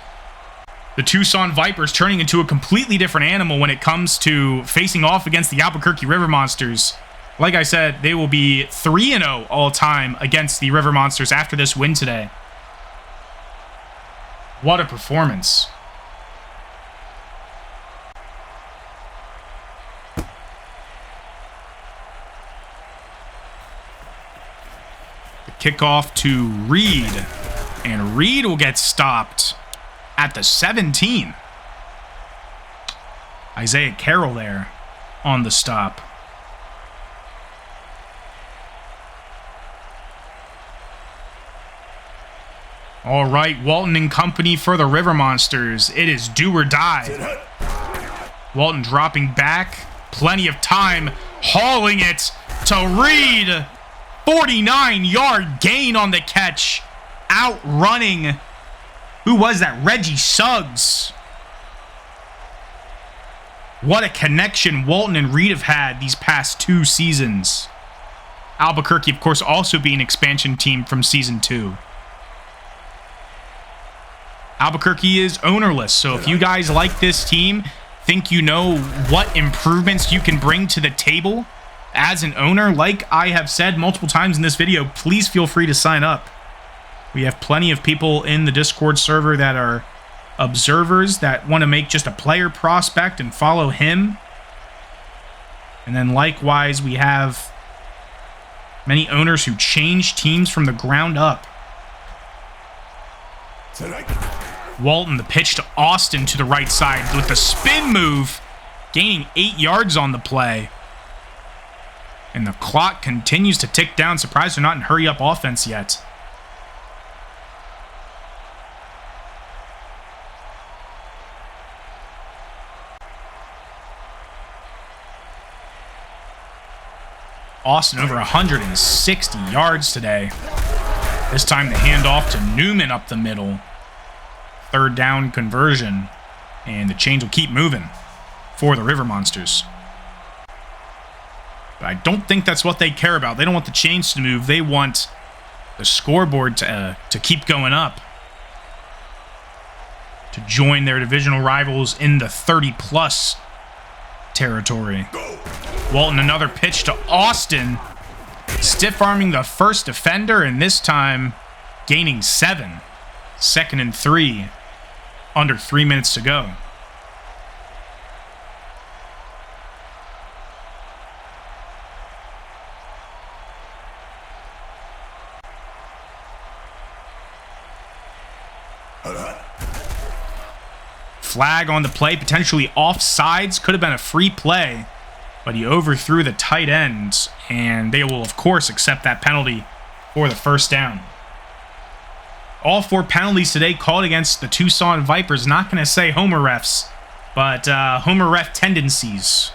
The Tucson Vipers turning into a completely different animal when it comes to facing off against the Albuquerque River Monsters. Like I said, they will be 3-0 all-time against the River Monsters after this win today. What a performance. The kickoff to Reed. And Reed will get stopped at the 17. Isaiah Carroll there on the stop. All right, Walton and company for the River Monsters. It is do or die. Walton dropping back. Plenty of time. Hauling it to Reed. 49-yard gain on the catch. Outrunning. Who was that? Reggie Suggs. What a connection Walton and Reed have had these past 2 seasons. Albuquerque, of course, also being an expansion team from Season 2. Albuquerque is ownerless, so if you guys like this team, think you know what improvements you can bring to the table as an owner, like I have said multiple times in this video, please feel free to sign up. We have plenty of people in the Discord server that are observers that want to make just a player prospect and follow him. And then likewise, we have many owners who change teams from the ground up. Walton, the pitch to Austin to the right side with the spin move, gaining 8 yards on the play. And the clock continues to tick down. Surprised they're not in hurry-up offense yet. Austin over 160 yards today. This time the handoff to Newman up the middle. 3rd down conversion. And the chains will keep moving for the River Monsters. But I don't think that's what they care about. They don't want the chains to move. They want the scoreboard to keep going up. To join their divisional rivals in the 30-plus territory. Walton, another pitch to Austin. Stiff-arming the first defender, and this time gaining 7. 2nd and 3. Under 3 minutes to go. Flag on the play, potentially offsides. Could have been a free play, but he overthrew the tight end, and they will, of course, accept that penalty for the first down. All 4 penalties today called against the Tucson Vipers. Not going to say homer refs, but homer ref tendencies.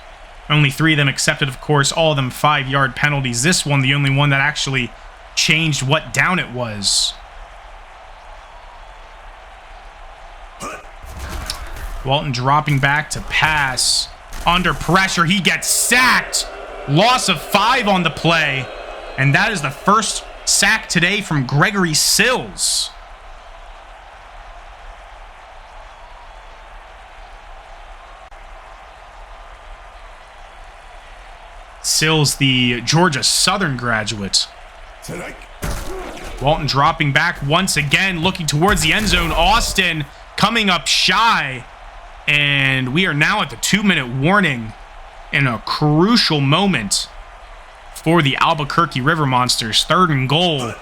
Only 3 of them accepted, of course, all of them 5-yard penalties. This one, the only one that actually changed what down it was. Walton dropping back to pass. Under pressure, he gets sacked. Loss of 5 on the play. And that is the first sack today from Gregory Sills. Sills, the Georgia Southern graduate. Walton dropping back once again, looking towards the end zone. Austin coming up shy. And we are now at the 2-minute warning. in a crucial moment for the Albuquerque River Monsters. 3rd and goal.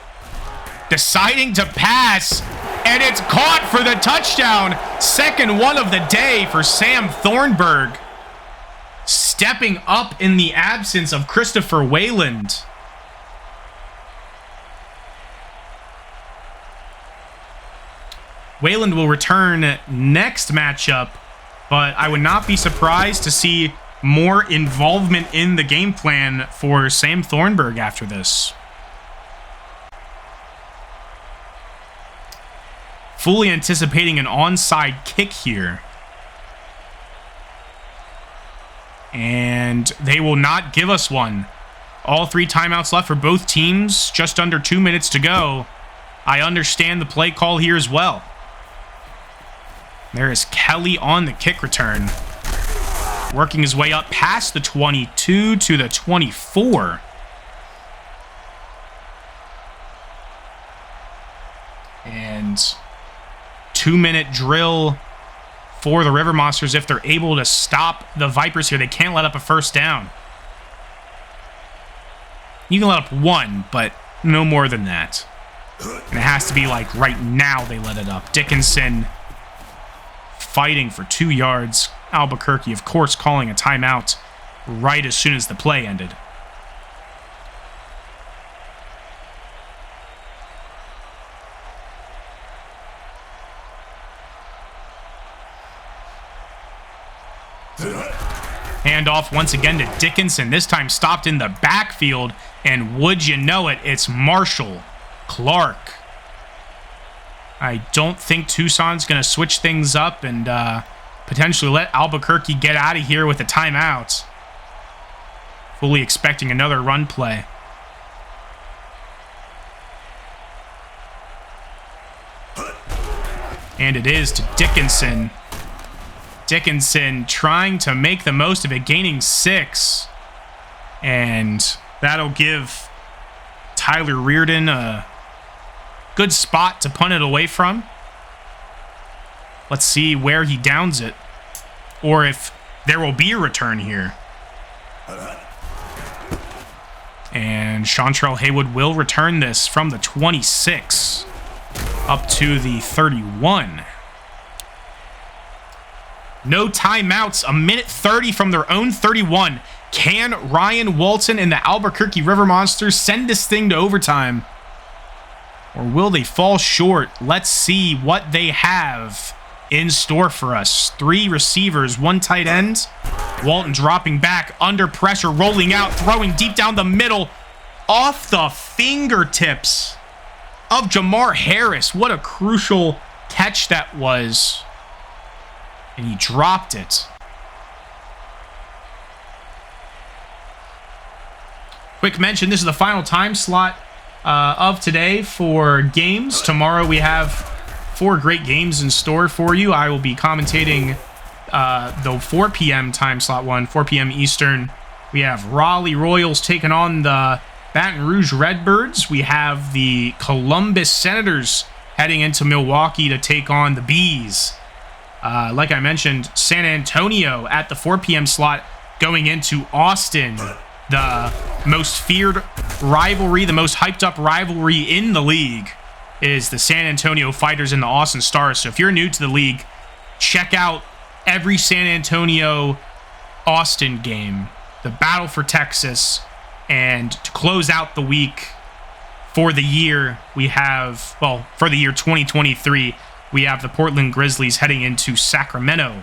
Deciding to pass, and it's caught for the touchdown. 2nd one of the day for Sam Thornburg. Stepping up in the absence of Christopher Wayland. Wayland will return next matchup, but I would not be surprised to see more involvement in the game plan for Sam Thornburg after this. Fully anticipating an onside kick here. And they will not give us one. All 3 timeouts left for both teams. Just under 2 minutes to go. I understand the play call here as well. There is Kelly on the kick return. Working his way up past the 22 to the 24. And 2-minute drill for the River Monsters if they're able to stop the Vipers here. They can't let up a first down. You can let up 1, but no more than that. And it has to be like right now they let it up. Dickinson fighting for 2 yards. Albuquerque, of course, calling a timeout right as soon as the play ended. Handoff once again to Dickinson, this time stopped in the backfield, and would you know it, it's Marshall Clark. I don't think Tucson's going to switch things up and potentially let Albuquerque get out of here with a timeout. Fully expecting another run play. And it is to Dickinson. Dickinson trying to make the most of it, gaining 6. And that'll give Tyler Reardon a good spot to punt it away from. Let's see where he downs it, or if there will be a return here. And Chantrell Haywood will return this from the 26 up to the 31. No timeouts, a minute 30 from their own 31. Can Ryan Walton and the Albuquerque River Monsters send this thing to overtime? Or will they fall short? Let's see what they have in store for us. 3 receivers, 1 tight end. Walton dropping back, under pressure, rolling out, throwing deep down the middle, off the fingertips of Jamar Harris. What a crucial catch that was. And he dropped it. Quick mention, this is the final time slot of today for games. Tomorrow we have 4 great games in store for you. I will be commentating the 4 p.m. time slot one, 4 p.m. Eastern. We have Raleigh Royals taking on the Baton Rouge Redbirds. We have the Columbus Senators heading into Milwaukee to take on the Bees. Like I mentioned, San Antonio at the 4 p.m. slot going into Austin. The most feared rivalry, the most hyped up rivalry in the league is the San Antonio Fighters and the Austin Stars. So if you're new to the league, check out every San Antonio Austin game, the battle for Texas, and to close out the week for the year, we have, well, for the year 2023, we have the Portland Grizzlies heading into Sacramento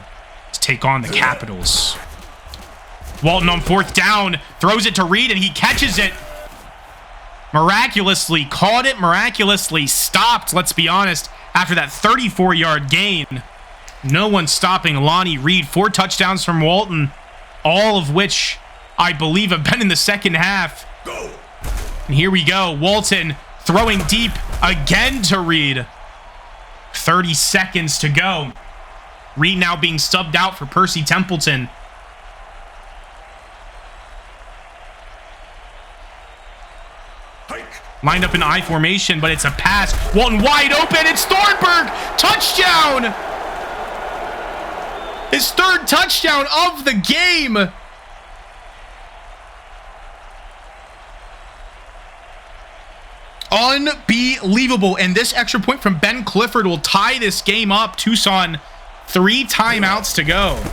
to take on the Capitals. Walton on 4th down, throws it to Reed, and he catches it. Miraculously caught it, miraculously stopped, let's be honest, after that 34-yard gain. No one stopping Lonnie Reed. 4 touchdowns from Walton, all of which I believe have been in the second half. And here we go, Walton throwing deep again to Reed. 30 seconds to go. Reed now being subbed out for Percy Templeton. Lined up in I formation, but it's a pass. Walton wide open. It's Thornburg. Touchdown. His 3rd touchdown of the game. Unbelievable. And this extra point from Ben Clifford will tie this game up. Tucson, 3 timeouts to go.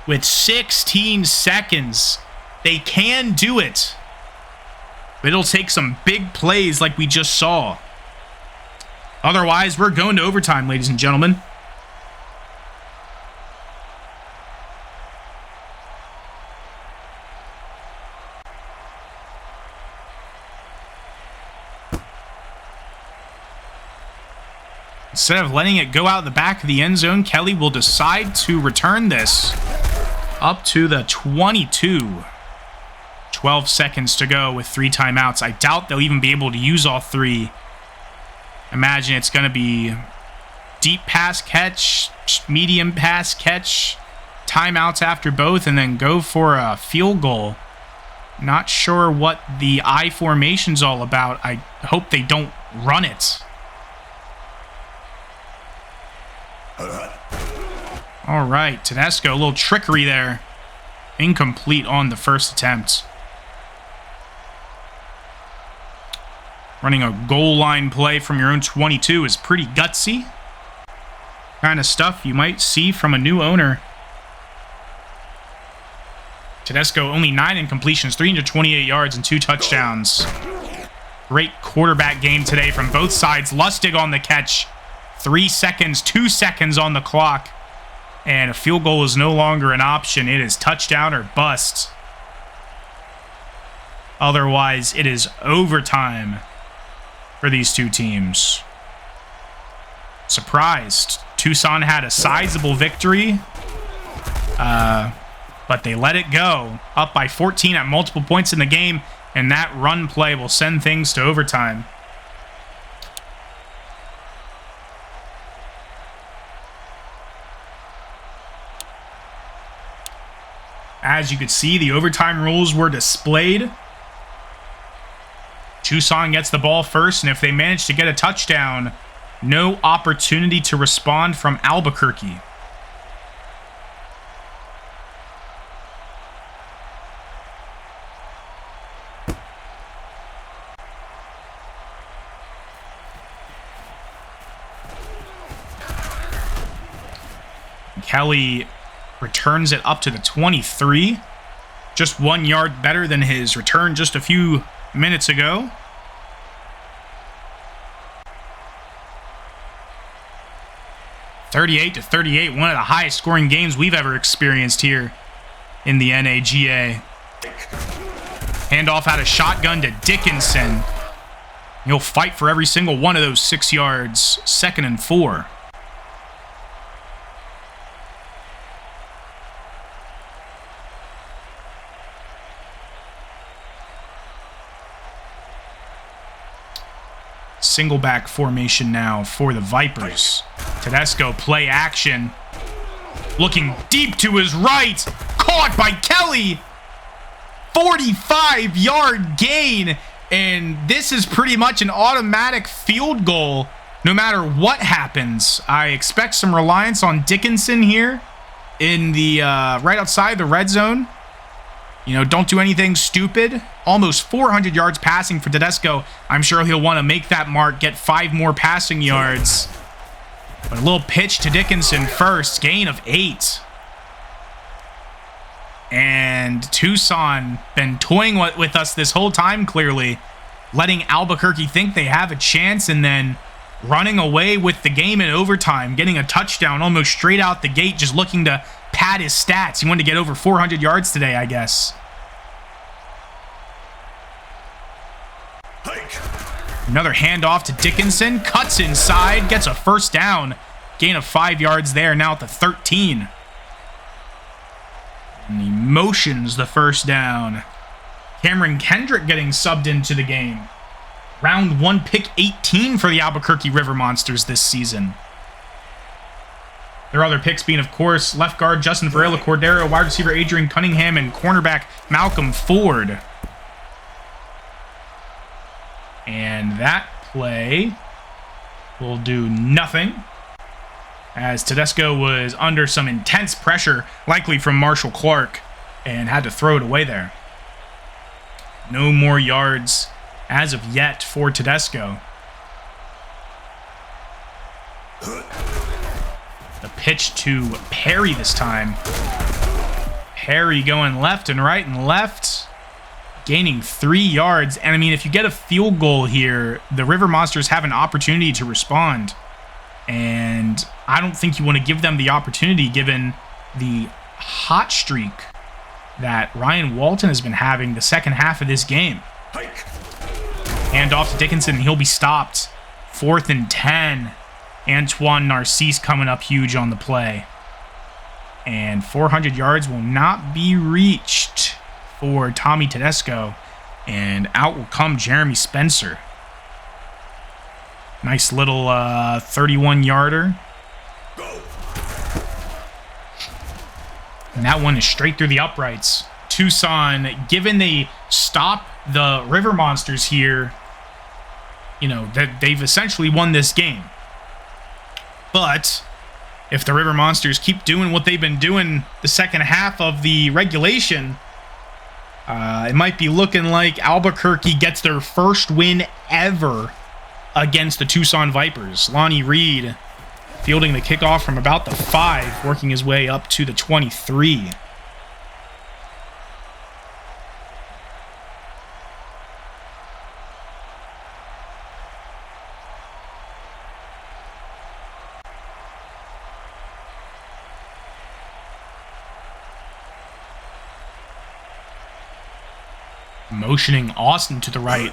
With 16 seconds. They can do it. But it'll take some big plays like we just saw. Otherwise, we're going to overtime, ladies and gentlemen. Instead of letting it go out the back of the end zone, Kelly will decide to return this up to the 22. 12 seconds to go with 3 timeouts. I doubt they'll even be able to use all 3. Imagine it's going to be deep pass catch, medium pass catch, timeouts after both, and then go for a field goal. Not sure what the I formation's all about. I hope they don't run it. All right, Tedesco, a little trickery there. Incomplete on the first attempt. Running a goal line play from your own 22 is pretty gutsy. Kind of stuff you might see from a new owner. Tedesco, only 9 incompletions, 328 yards and 2 touchdowns. Great quarterback game today from both sides. Lustig on the catch. 3 seconds, 2 seconds on the clock. And a field goal is no longer an option. It is touchdown or bust. Otherwise, it is overtime for these two teams. Surprised. Tucson had a sizable victory. But they let it go. Up by 14 at multiple points in the game. And that run play will send things to overtime. As you could see, the overtime rules were displayed. Tucson gets the ball first, and if they manage to get a touchdown, no opportunity to respond from Albuquerque. Kelly returns it up to the 23. Just 1 yard better than his return just a few minutes ago. (38-38), one of the highest scoring games we've ever experienced here in the NAGA. Handoff out of shotgun to Dickinson. He'll fight for every single one of those 6 yards. 2nd and 4. Single back formation now for the Vipers. Tedesco play action. Looking deep to his right. Caught by Kelly. 45-yard gain. And this is pretty much an automatic field goal no matter what happens. I expect some reliance on Dickinson here in the right outside the red zone. You know, don't do anything stupid. Almost 400 yards passing for Tedesco. I'm sure he'll want to make that mark, get 5 more passing yards. But a little pitch to Dickinson first. Gain of 8. And Tucson been toying with us this whole time, clearly. Letting Albuquerque think they have a chance and then running away with the game in overtime. Getting a touchdown almost straight out the gate, just looking to pad his stats. He wanted to get over 400 yards today, I guess. Another handoff to Dickinson. Cuts inside. Gets a first down. Gain of 5 yards there. Now at the 13. And he motions the first down. Cameron Kendrick getting subbed into the game. Round 1, pick 18 for the Albuquerque River Monsters this season. Their other picks being, of course, left guard Justin Varela Cordero, wide receiver Adrian Cunningham, and cornerback Malcolm Ford. And that play will do nothing, as Tedesco was under some intense pressure, likely from Marshall Clark, and had to throw it away there. No more yards as of yet for Tedesco. The pitch to Perry this time. Perry going left and right and left, gaining 3 yards. And I mean, if you get a field goal here, the River Monsters have an opportunity to respond. And I don't think you want to give them the opportunity given the hot streak that Ryan Walton has been having the second half of this game. Hand off to Dickinson, and he'll be stopped. 4th and 10. Antoine Narcisse coming up huge on the play. And 400 yards will not be reached for Tommy Tedesco. And out will come Jeremy Spencer. Nice little 31-yarder. And that one is straight through the uprights. Tucson, given they stop the River Monsters here, you know, that they've essentially won this game. But if the River Monsters keep doing what they've been doing the second half of the regulation, it might be looking like Albuquerque gets their first win ever against the Tucson Vipers. Lonnie Reed fielding the kickoff from about the 5, working his way up to the 23. Motioning Austin to the right.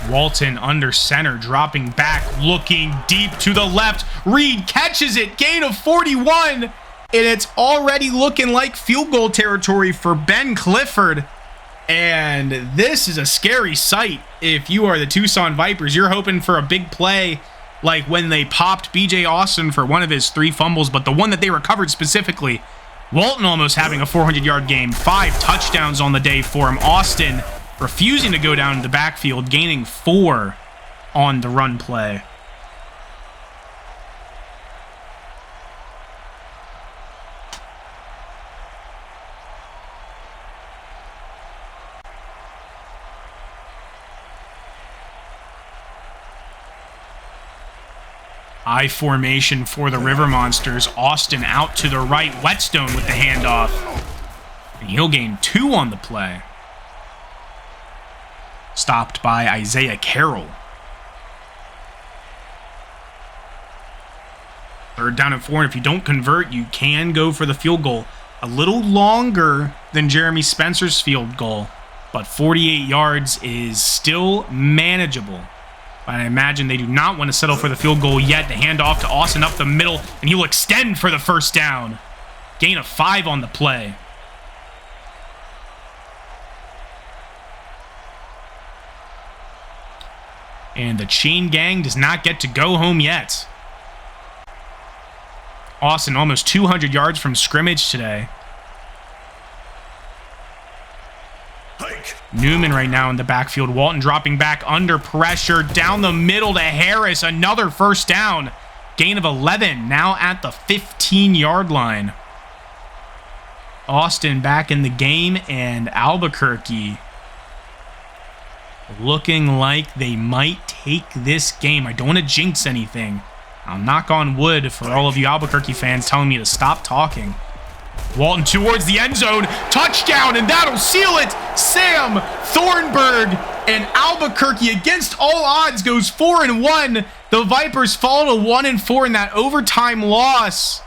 Walton under center, dropping back, looking deep to the left. Reed catches it, gain of 41, and it's already looking like field goal territory for Ben Clifford. And this is a scary sight if you are the Tucson Vipers. You're hoping for a big play like when they popped B.J. Austin for one of his 3 fumbles, but the one that they recovered specifically, Walton almost having a 400-yard game, 5 touchdowns on the day for him. Austin refusing to go down to the backfield, gaining 4 on the run play. I formation for the River Monsters. Austin out to the right. Whetstone with the handoff. And he'll gain 2 on the play. Stopped by Isaiah Carroll. 3rd down and 4, and if you don't convert, you can go for the field goal. A little longer than Jeremy Spencer's field goal, but 48 yards is still manageable. But I imagine they do not want to settle for the field goal yet. The handoff to Austin up the middle, and he'll extend for the first down. Gain of 5 on the play. And the chain gang does not get to go home yet. Austin almost 200 yards from scrimmage today. Newman right now in the backfield. Walton dropping back under pressure. Down the middle to Harris. Another first down. Gain of 11. Now at the 15-yard line. Austin back in the game, and Albuquerque looking like they might take this game. I don't want to jinx anything. I'll knock on wood for all of you Albuquerque fans telling me to stop talking. Walton towards the end zone. Touchdown, and that'll seal it. Sam Thornburg and Albuquerque, against all odds, goes 4-1. The Vipers fall to 1-4 in that overtime loss.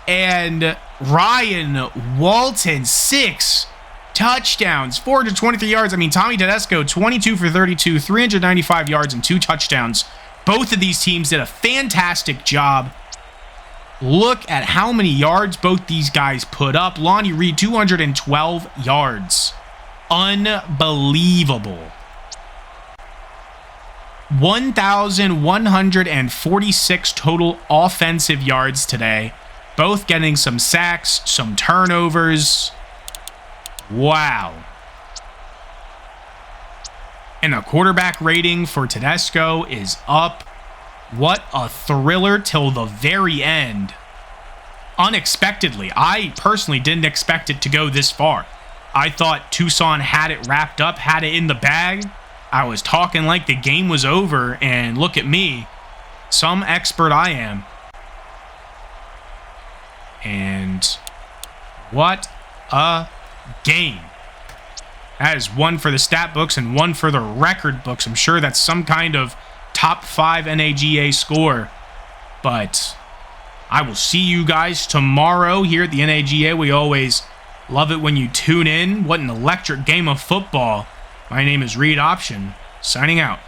And Ryan Walton, 6 touchdowns, 423 yards. I mean, Tommy Tedesco, 22 for 32, 395 yards and 2 touchdowns. Both of these teams did a fantastic job. Look at how many yards both these guys put up. Lonnie Reed, 212 yards. Unbelievable. 1,146 total offensive yards today. Both getting some sacks, some turnovers. Wow. And the quarterback rating for Tedesco is up. What a thriller till the very end. Unexpectedly. I personally didn't expect it to go this far. I thought Tucson had it wrapped up, had it in the bag. I was talking like the game was over, and look at me. Some expert I am. And what a game. That is one for the stat books and one for the record books. I'm sure that's some kind of top 5 NAGA score. But I will see you guys tomorrow here at the NAGA. We always love it when you tune in. What an electric game of football. My name is Reed Option, signing out.